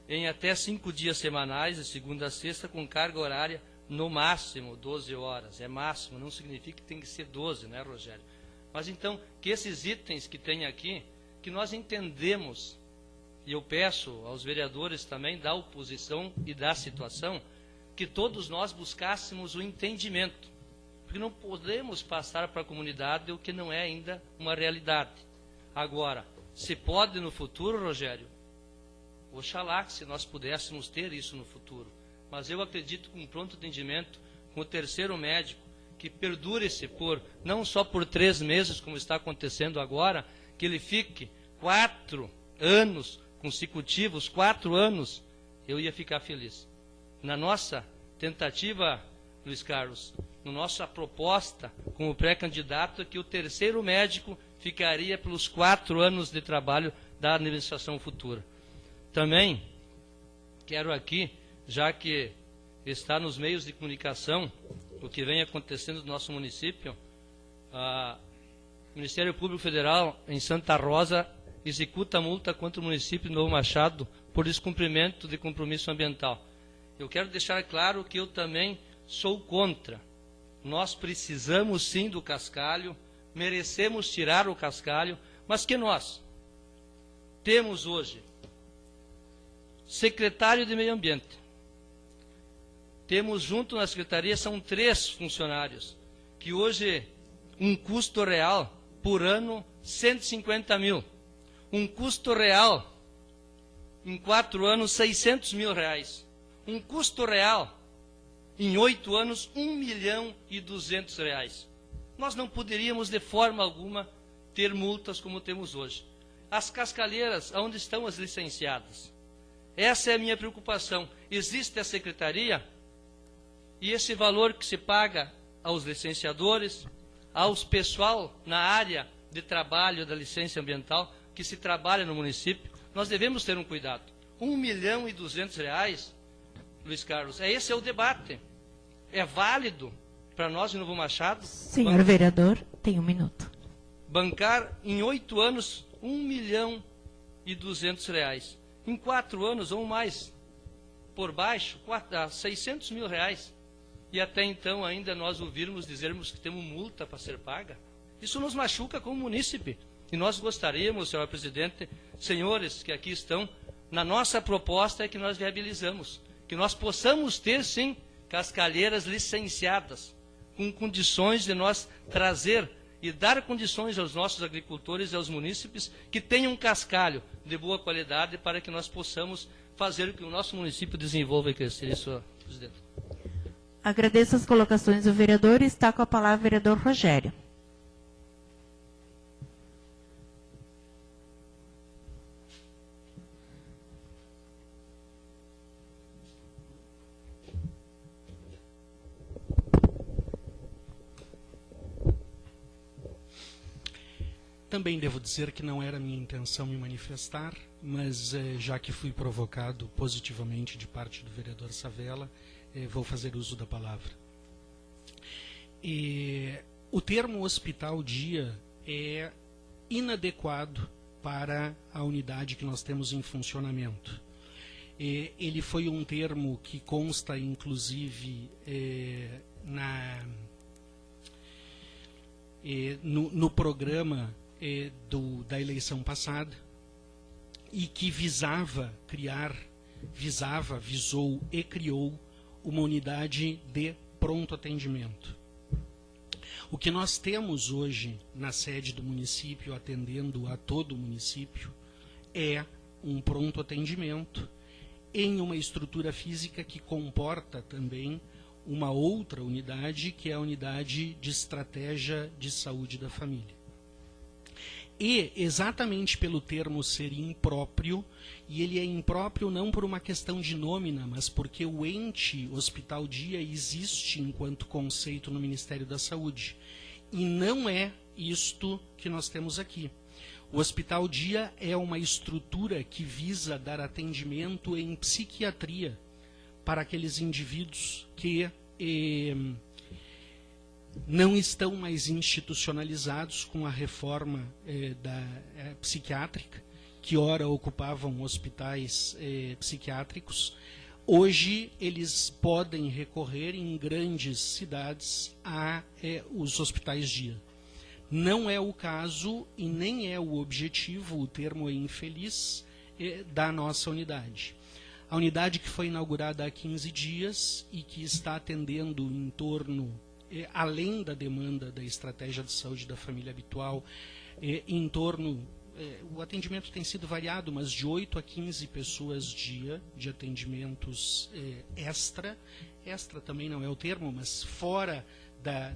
Speaker 8: em até 5 dias semanais, de segunda a sexta, com carga horária no máximo 12 horas. É máximo, não significa que tem que ser 12, né, Rogério? Mas então, que esses itens que tem aqui, que nós entendemos, e eu peço aos vereadores também da oposição e da situação, que todos nós buscássemos o entendimento. Porque não podemos passar para a comunidade o que não é ainda uma realidade. Agora, se pode no futuro, Rogério, oxalá que se nós pudéssemos ter isso no futuro. Mas eu acredito com um pronto atendimento, com o terceiro médico, que perdure-se por, não só por 3 meses, como está acontecendo agora, que ele fique 4 anos consecutivos, 4 anos, eu ia ficar feliz. Na nossa tentativa, Luiz Carlos, na nossa proposta como pré-candidato, é que o terceiro médico ficaria pelos 4 anos de trabalho da administração futura. Também quero aqui, já que está nos meios de comunicação o que vem acontecendo no nosso município, o Ministério Público Federal em Santa Rosa executa multa contra o município de Novo Machado por descumprimento de compromisso ambiental. Eu quero deixar claro que eu também sou contra. Nós precisamos sim do cascalho, merecemos tirar o cascalho, mas que nós temos hoje secretário de Meio Ambiente. Temos junto na secretaria, são 3 funcionários, que hoje um custo real por ano 150 mil. Um custo real em 4 anos 600 mil reais. Um custo real em 8 anos 1.200.000 reais. Nós não poderíamos de forma alguma ter multas como temos hoje. As cascalheiras, onde estão as licenciadas? Essa é a minha preocupação. Existe a secretaria e esse valor que se paga aos licenciadores, aos pessoal na área de trabalho da licença ambiental que se trabalha no município, nós devemos ter um cuidado. 1.200.000 reais, Luiz Carlos, esse é o debate. É válido para nós em Novo Machado?
Speaker 1: Senhor vereador, tem 1 minuto.
Speaker 8: Bancar em 8 anos 1.200.000 reais. Em 4 anos ou mais, por baixo, 600 mil reais. E até então ainda nós ouvirmos dizermos que temos multa para ser paga. Isso nos machuca como munícipe. E nós gostaríamos, senhor presidente, senhores que aqui estão, na nossa proposta é que nós viabilizamos, que nós possamos ter, sim, cascalheiras licenciadas, com condições de nós trazer e dar condições aos nossos agricultores e aos munícipes que tenham um cascalho de boa qualidade para que nós possamos fazer com que o nosso município desenvolva e crescer. Isso, senhor presidente.
Speaker 1: Agradeço as colocações do vereador. Está com a palavra o vereador Rogério.
Speaker 7: Também devo dizer que não era minha intenção me manifestar, mas já que fui provocado positivamente de parte do vereador Savella, vou fazer uso da palavra. O termo hospital-dia é inadequado para a unidade que nós temos em funcionamento. Ele foi um termo que consta, inclusive, no programa da eleição passada, e que visou e criou uma unidade de pronto atendimento. O que nós temos hoje na sede do município, atendendo a todo o município, é um pronto atendimento em uma estrutura física que comporta também uma outra unidade, que é a unidade de estratégia de saúde da família. E, exatamente pelo termo ser impróprio, e ele é impróprio não por uma questão de nômina, mas porque o ente hospital-dia existe enquanto conceito no Ministério da Saúde. E não é isto que nós temos aqui. O hospital-dia é uma estrutura que visa dar atendimento em psiquiatria para aqueles indivíduos que não estão mais institucionalizados com a reforma psiquiátrica, que ora ocupavam hospitais psiquiátricos. Hoje eles podem recorrer em grandes cidades a os hospitais dia. Não é o caso e nem é o objetivo, o termo é infeliz, da nossa unidade. A unidade que foi inaugurada há 15 dias e que está atendendo em torno, além da demanda da estratégia de saúde da família habitual, em torno, o atendimento tem sido variado, mas de 8 a 15 pessoas dia de atendimentos extra também não é o termo, mas fora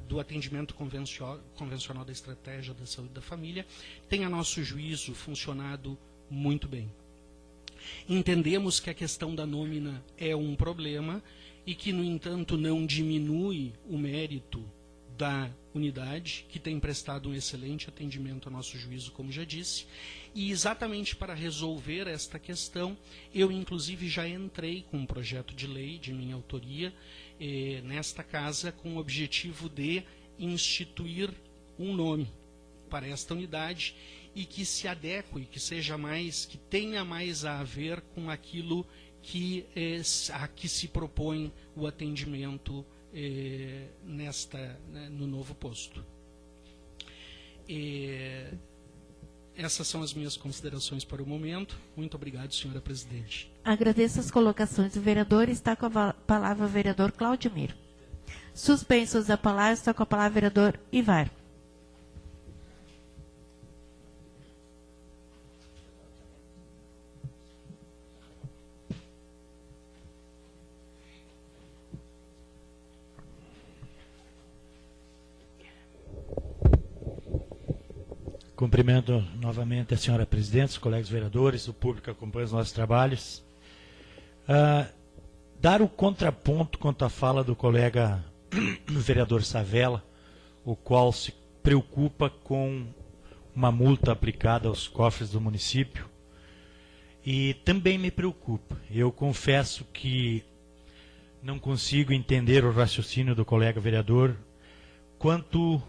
Speaker 7: do atendimento convencional da estratégia da saúde da família, tem a nosso juízo funcionado muito bem. Entendemos que a questão da nômina é um problema e que, no entanto, não diminui o mérito da unidade, que tem prestado um excelente atendimento a nosso juízo, como já disse. E exatamente para resolver esta questão, eu inclusive já entrei com um projeto de lei de minha autoria nesta casa, com o objetivo de instituir um nome para esta unidade e que se adeque, que seja mais, que tenha mais a ver com aquilo a que se propõe o atendimento no novo posto. Essas são as minhas considerações para o momento. Muito obrigado, senhora presidente.
Speaker 1: Agradeço as colocações do vereador. Está com a palavra o vereador Claudimiro. Suspensos da palavra, está com a palavra o vereador Ivar.
Speaker 5: Cumprimento novamente a senhora presidente, os colegas vereadores, o público que acompanha os nossos trabalhos. Dar o contraponto quanto à fala do colega vereador Savella, o qual se preocupa com uma multa aplicada aos cofres do município, e também me preocupa. Eu confesso que não consigo entender o raciocínio do colega vereador quanto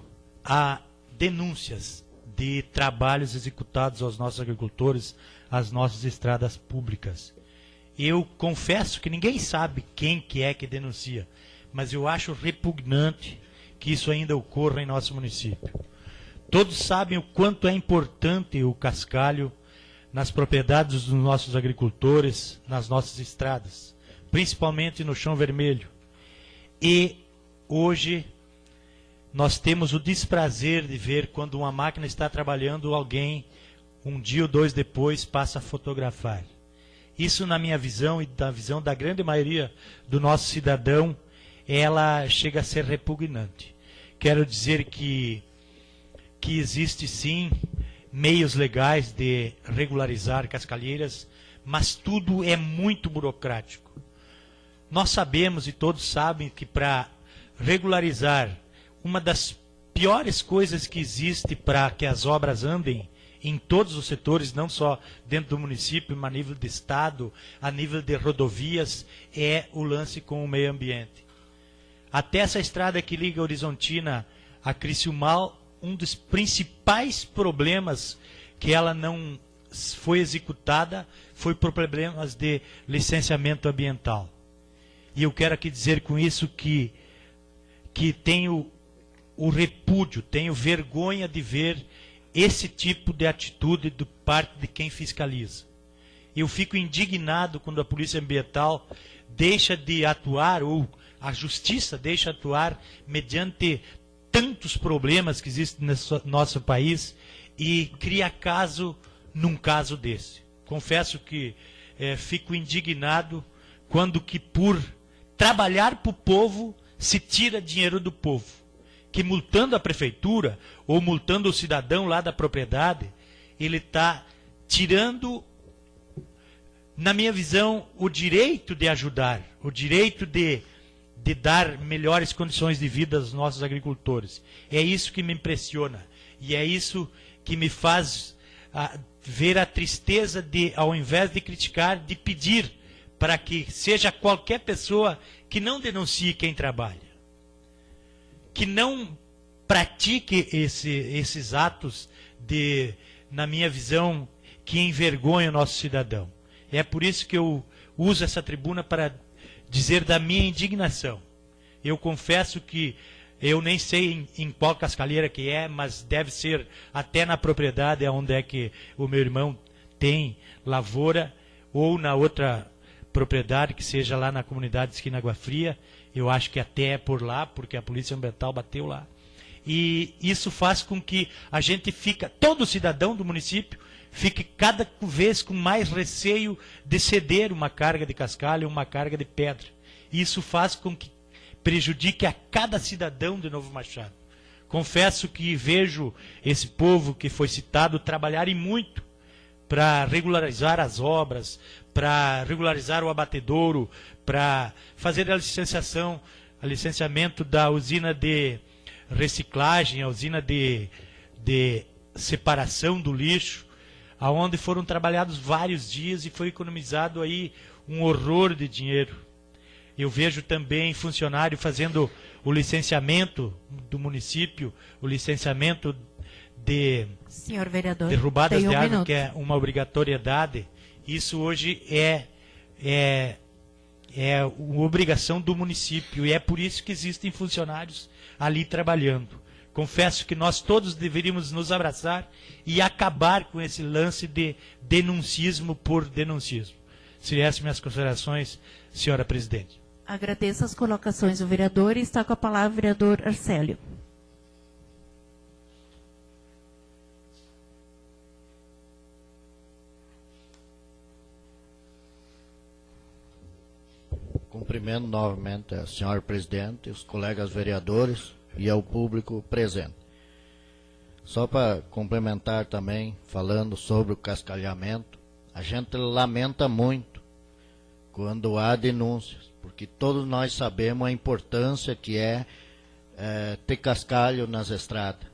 Speaker 5: a denúncias de trabalhos executados aos nossos agricultores, às nossas estradas públicas. Eu confesso que ninguém sabe quem que é que denuncia, mas eu acho repugnante que isso ainda ocorra em nosso município. Todos sabem o quanto é importante o cascalho nas propriedades dos nossos agricultores, nas nossas estradas, principalmente no chão vermelho. E hoje nós temos o desprazer de ver quando uma máquina está trabalhando, alguém, um dia ou dois depois, passa a fotografar. Isso, na minha visão e da visão da grande maioria do nosso cidadão, ela chega a ser repugnante. Quero dizer que existe sim meios legais de regularizar cascalheiras, mas tudo é muito burocrático. Nós sabemos e todos sabem que para regularizar uma das piores coisas que existe para que as obras andem em todos os setores, não só dentro do município, mas a nível de estado, a nível de rodovias, é o lance com o meio ambiente. Até essa estrada que liga Horizontina a Criciúmal, um dos principais problemas que ela não foi executada foi por problemas de licenciamento ambiental. E eu quero aqui dizer com isso que tenho o repúdio, tenho vergonha de ver esse tipo de atitude de parte de quem fiscaliza. Eu fico indignado quando a Polícia Ambiental deixa de atuar, ou a Justiça deixa de atuar mediante tantos problemas que existem no nosso país e cria caso num caso desse. Confesso que fico indignado quando que por trabalhar para o povo se tira dinheiro do povo. Que multando a prefeitura ou multando o cidadão lá da propriedade, ele está tirando, na minha visão, o direito de ajudar, o direito de dar melhores condições de vida aos nossos agricultores. É isso que me impressiona e é isso que me faz ver a tristeza de, ao invés de criticar, de pedir para que seja qualquer pessoa que não denuncie quem trabalha, que não pratique esses atos de, na minha visão, que envergonham o nosso cidadão. É por isso que eu uso essa tribuna para dizer da minha indignação. Eu confesso que eu nem sei em qual cascalheira que é, mas deve ser até na propriedade onde é que o meu irmão tem lavoura, ou na outra propriedade, que seja lá na comunidade de Esquina Água Fria. Eu acho que até é por lá, porque a Polícia Ambiental bateu lá. E isso faz com que a gente fica, todo cidadão do município, fique cada vez com mais receio de ceder uma carga de cascalho, uma carga de pedra. Isso faz com que prejudique a cada cidadão de Novo Machado. Confesso que vejo esse povo que foi citado trabalharem muito para regularizar as obras, para regularizar o abatedouro, para fazer a licenciamento da usina de reciclagem, a usina de separação do lixo, aonde foram trabalhados vários dias e foi economizado aí um horror de dinheiro. Eu vejo também funcionário fazendo o licenciamento do município, o licenciamento de
Speaker 1: Senhor vereador,
Speaker 5: derrubadas de árvore,
Speaker 1: minuto.
Speaker 5: que é uma obrigatoriedade. Isso hoje é uma obrigação do município, e é por isso que existem funcionários ali trabalhando. Confesso que nós todos deveríamos nos abraçar e acabar com esse lance de denuncismo por denuncismo. Seriam essas minhas considerações, senhora presidente.
Speaker 1: Agradeço as colocações do vereador e está com a palavra o vereador Arcélio.
Speaker 3: Cumprimento novamente a senhora presidente, os colegas vereadores e ao público presente. Só para complementar também, falando sobre o cascalhamento, a gente lamenta muito quando há denúncias, porque todos nós sabemos a importância que é ter cascalho nas estradas.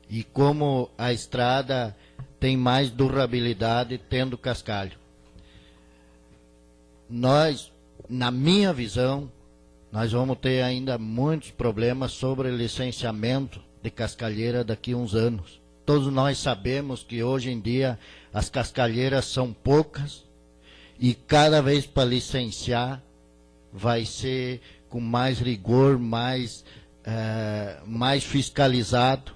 Speaker 3: E como a estrada tem mais durabilidade tendo cascalho. Nós, na minha visão, nós vamos ter ainda muitos problemas sobre licenciamento de cascalheira daqui a uns anos. Todos nós sabemos que hoje em dia as cascalheiras são poucas e cada vez para licenciar vai ser com mais rigor, mais fiscalizado.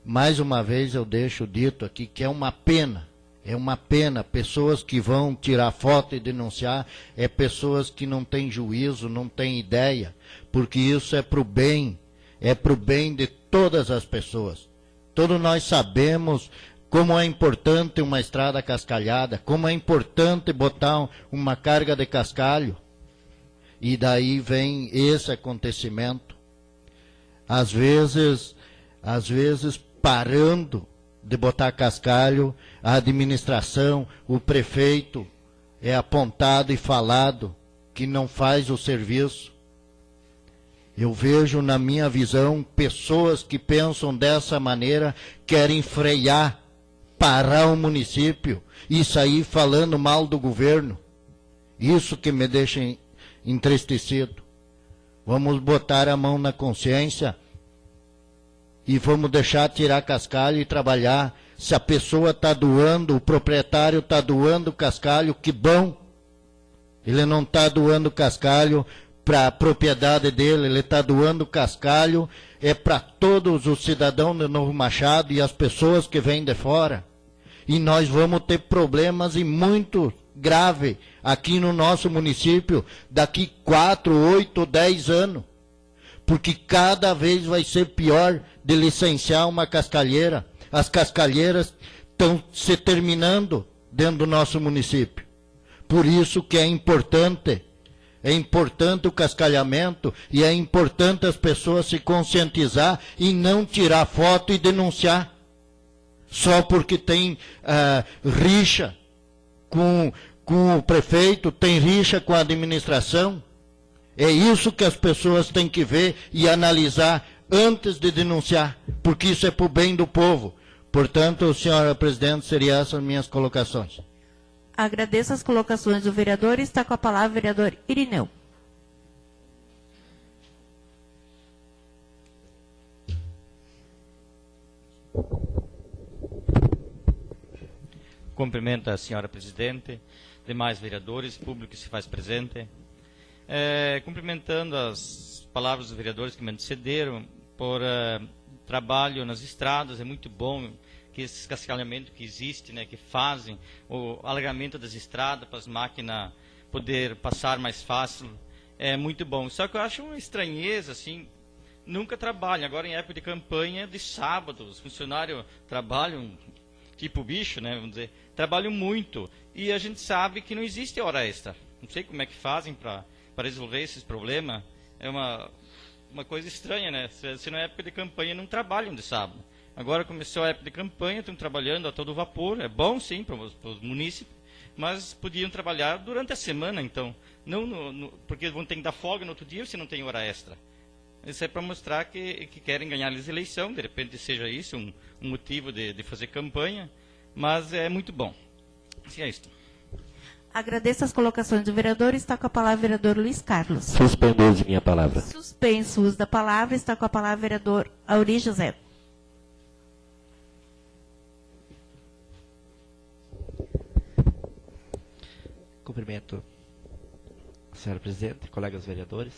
Speaker 3: Mais uma vez eu deixo dito aqui que é uma pena pessoas que vão tirar foto e denunciar, pessoas que não têm juízo, não têm ideia, porque isso é para o bem de todas as pessoas. Todos nós sabemos como é importante uma estrada cascalhada, como é importante botar uma carga de cascalho, e daí vem esse acontecimento. Às vezes parando de botar cascalho, a administração, o prefeito é apontado e falado que não faz o serviço. Eu vejo na minha visão pessoas que pensam dessa maneira, querem frear, parar o município e sair falando mal do governo. Isso que me deixa entristecido. Vamos botar a mão na consciência e vamos deixar tirar cascalho e trabalhar. Se a pessoa está doando, o proprietário está doando cascalho, que bom. Ele não está doando cascalho para a propriedade dele, ele está doando cascalho para todos os cidadãos de Novo Machado e as pessoas que vêm de fora. E nós vamos ter problemas e muito grave aqui no nosso município daqui 4, 8, 10 anos. Porque cada vez vai ser pior de licenciar uma cascalheira. As cascalheiras estão se terminando dentro do nosso município. Por isso que é importante o cascalhamento e é importante as pessoas se conscientizar e não tirar foto e denunciar. Só porque tem rixa com o prefeito, tem rixa com a administração. É isso que as pessoas têm que ver e analisar antes de denunciar, porque isso é para o bem do povo. Portanto, senhora presidente, seriam essas minhas colocações.
Speaker 1: Agradeço as colocações do vereador. Está com a palavra o vereador Irineu.
Speaker 9: Cumprimento a senhora presidente, demais vereadores, público que se faz presente. Cumprimentando as palavras dos vereadores que me antecederam por trabalho nas estradas, é muito bom que esse cascalhamento que existe, né, que fazem o alargamento das estradas para as máquinas poder passar mais fácil, é muito bom. Só que eu acho uma estranheza, assim, nunca trabalham. Agora, em época de campanha, de sábado, os funcionários trabalham tipo bicho, né, vamos dizer, trabalham muito. E a gente sabe que não existe hora extra. Não sei como é que fazem para resolver esses problemas. É uma coisa estranha, né? Se na época de campanha não trabalham de sábado. Agora começou a época de campanha, estão trabalhando a todo vapor. É bom, sim, para os munícipes, mas podiam trabalhar durante a semana, então. Não porque vão ter que dar folga no outro dia se não tem hora extra. Isso é para mostrar que querem ganhar as eleições, de repente seja isso um motivo de fazer campanha, mas é muito bom. Assim é isso.
Speaker 1: Agradeço as colocações do vereador. Está com a palavra o vereador Luiz Carlos.
Speaker 4: Suspendeu-se minha palavra.
Speaker 1: Suspenso o uso da palavra. Está com a palavra o vereador Auri José.
Speaker 4: Cumprimento a senhora presidente, colegas vereadores,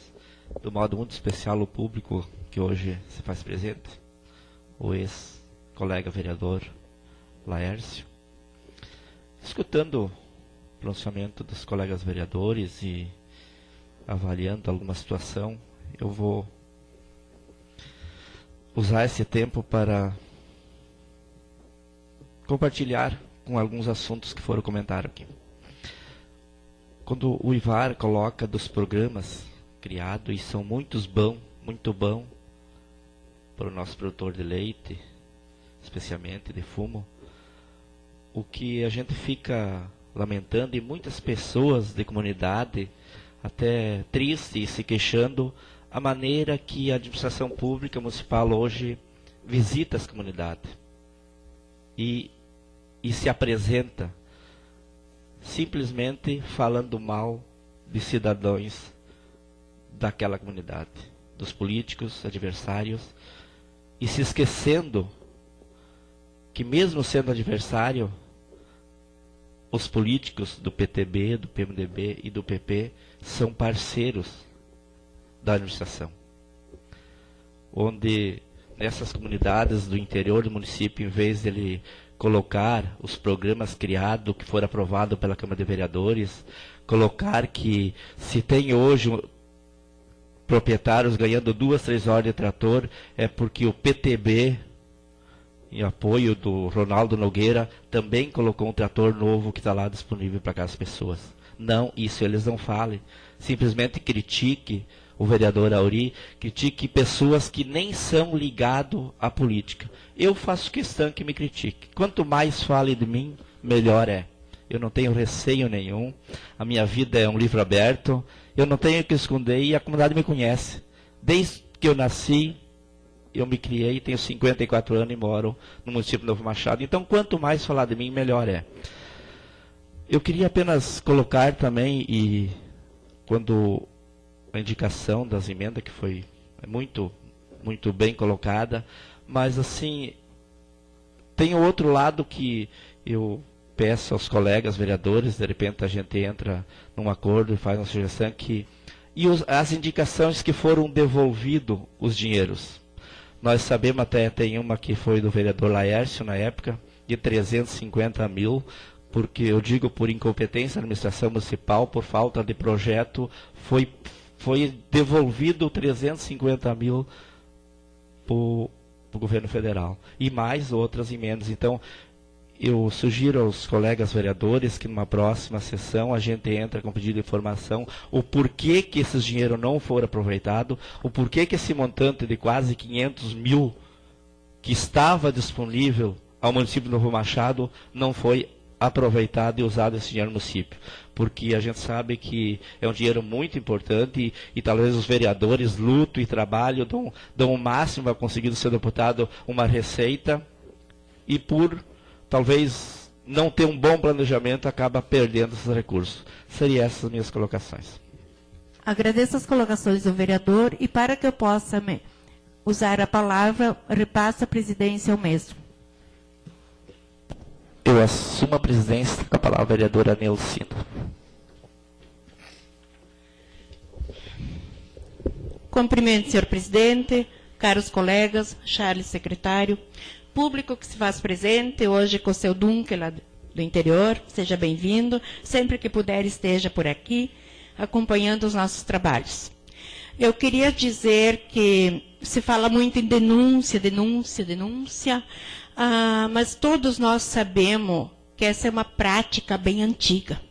Speaker 4: do modo muito especial o público que hoje se faz presente, o ex-colega vereador Laércio. Escutando o pronunciamento dos colegas vereadores e avaliando alguma situação, eu vou usar esse tempo para compartilhar com alguns assuntos que foram comentados aqui. Quando o Ivar coloca dos programas criados, e são muito bom para o nosso produtor de leite, especialmente de fumo, o que a gente fica lamentando, e muitas pessoas de comunidade até triste e se queixando, a maneira que a administração pública municipal hoje visita as comunidades e se apresenta simplesmente falando mal de cidadãos daquela comunidade, dos políticos, adversários, e se esquecendo que mesmo sendo adversário, os políticos do PTB, do PMDB e do PP são parceiros da administração. Onde nessas comunidades do interior do município, em vez de ele colocar os programas criados, que foram aprovados pela Câmara de Vereadores, colocar que se tem hoje proprietários ganhando 2, 3 horas de trator, é porque o PTB, em apoio do Ronaldo Nogueira, também colocou um trator novo que está lá disponível para aquelas pessoas. Não, isso eles não falem. Simplesmente critique o vereador Auri, critique pessoas que nem são ligados à política. Eu faço questão que me critique. Quanto mais fale de mim, melhor é. Eu não tenho receio nenhum. A minha vida é um livro aberto. Eu não tenho o que esconder e a comunidade me conhece. Desde que eu nasci, eu me criei, tenho 54 anos e moro no município de Novo Machado. Então, quanto mais falar de mim, melhor é. Eu queria apenas colocar também, e quando a indicação das emendas, que foi muito bem colocada, mas assim, tem outro lado que eu peço aos colegas vereadores, de repente a gente entra num acordo e faz uma sugestão que, as indicações que foram devolvidos os dinheiros. Nós sabemos, até tem uma que foi do vereador Laércio na época, de 350 mil, porque eu digo por incompetência da administração municipal, por falta de projeto, foi devolvido 350 mil para o governo federal. E mais outras emendas. Então, eu sugiro aos colegas vereadores que numa próxima sessão a gente entra com pedido de informação o porquê que esses dinheiro não foram aproveitados, o porquê que esse montante de quase 500 mil que estava disponível ao município de Novo Machado não foi aproveitado e usado esse dinheiro no município. Porque a gente sabe que é um dinheiro muito importante e talvez os vereadores lutam e trabalham, dão o máximo para conseguir do seu deputado uma receita, e por talvez não ter um bom planejamento, acaba perdendo esses recursos. Seriam essas as minhas colocações.
Speaker 1: Agradeço as colocações do vereador e para que eu possa usar a palavra, repasso a presidência ao mesmo.
Speaker 4: Eu assumo a presidência com a palavra a vereadora Neucinda.
Speaker 1: Cumprimento, senhor presidente, caros colegas, Charles, secretário, público que se faz presente hoje com o seu Dunque lá do interior, seja bem-vindo, sempre que puder esteja por aqui, acompanhando os nossos trabalhos. Eu queria dizer que se fala muito em denúncia, mas todos nós sabemos que essa é uma prática bem antiga.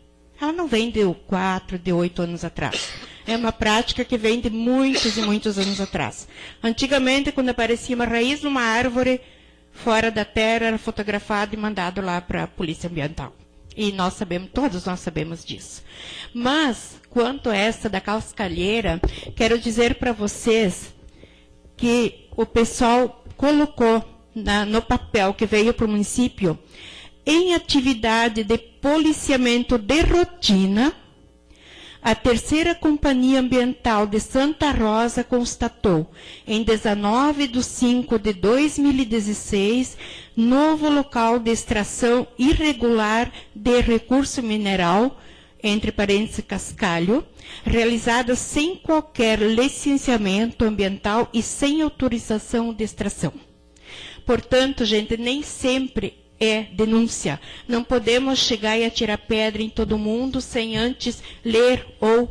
Speaker 1: Ela não vem de 4, de 8 anos atrás. É uma prática que vem de muitos e muitos anos atrás. Antigamente, quando aparecia uma raiz numa árvore, fora da terra, era fotografado e mandado lá para a Polícia Ambiental. E nós sabemos, todos nós sabemos disso. Mas, quanto a essa da cascalheira, quero dizer para vocês que o pessoal colocou no papel que veio para o município, em atividade de policiamento de rotina, a terceira Companhia Ambiental de Santa Rosa constatou, em 19/5/2016, novo local de extração irregular de recurso mineral, entre parênteses cascalho, realizada sem qualquer licenciamento ambiental e sem autorização de extração. Portanto, gente, nem sempre é denúncia. Não podemos chegar e atirar pedra em todo mundo sem antes ler ou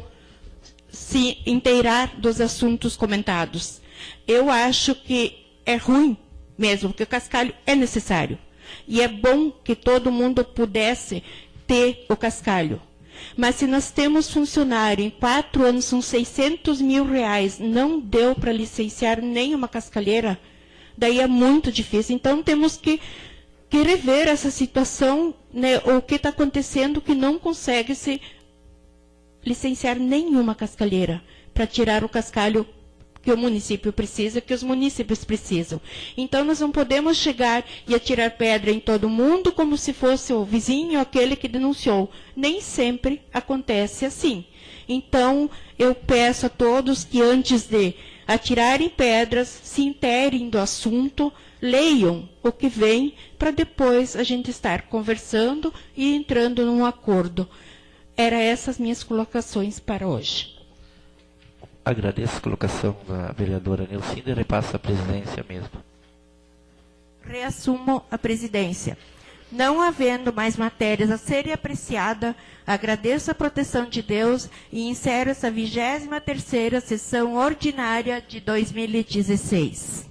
Speaker 1: se inteirar dos assuntos comentados. Eu acho que é ruim mesmo, porque o cascalho é necessário. E é bom que todo mundo pudesse ter o cascalho. Mas se nós temos funcionário, em 4 anos são 600 mil reais, não deu para licenciar nenhuma cascalheira, daí é muito difícil. Então temos que rever essa situação, né, o que está acontecendo, que não consegue se licenciar nenhuma cascalheira para tirar o cascalho que o município precisa, que os munícipes precisam. Então, nós não podemos chegar e atirar pedra em todo mundo como se fosse o vizinho, aquele que denunciou. Nem sempre acontece assim. Então, eu peço a todos que antes de atirarem pedras, se inteirem do assunto, leiam o que vem, para depois a gente estar conversando e entrando num acordo. Eram essas minhas colocações para hoje.
Speaker 4: Agradeço a colocação da vereadora Neucinda e repasso a presidência mesmo.
Speaker 1: Reassumo a presidência. Não havendo mais matérias a serem apreciadas, agradeço a proteção de Deus e encerro essa 23ª sessão ordinária de 2016.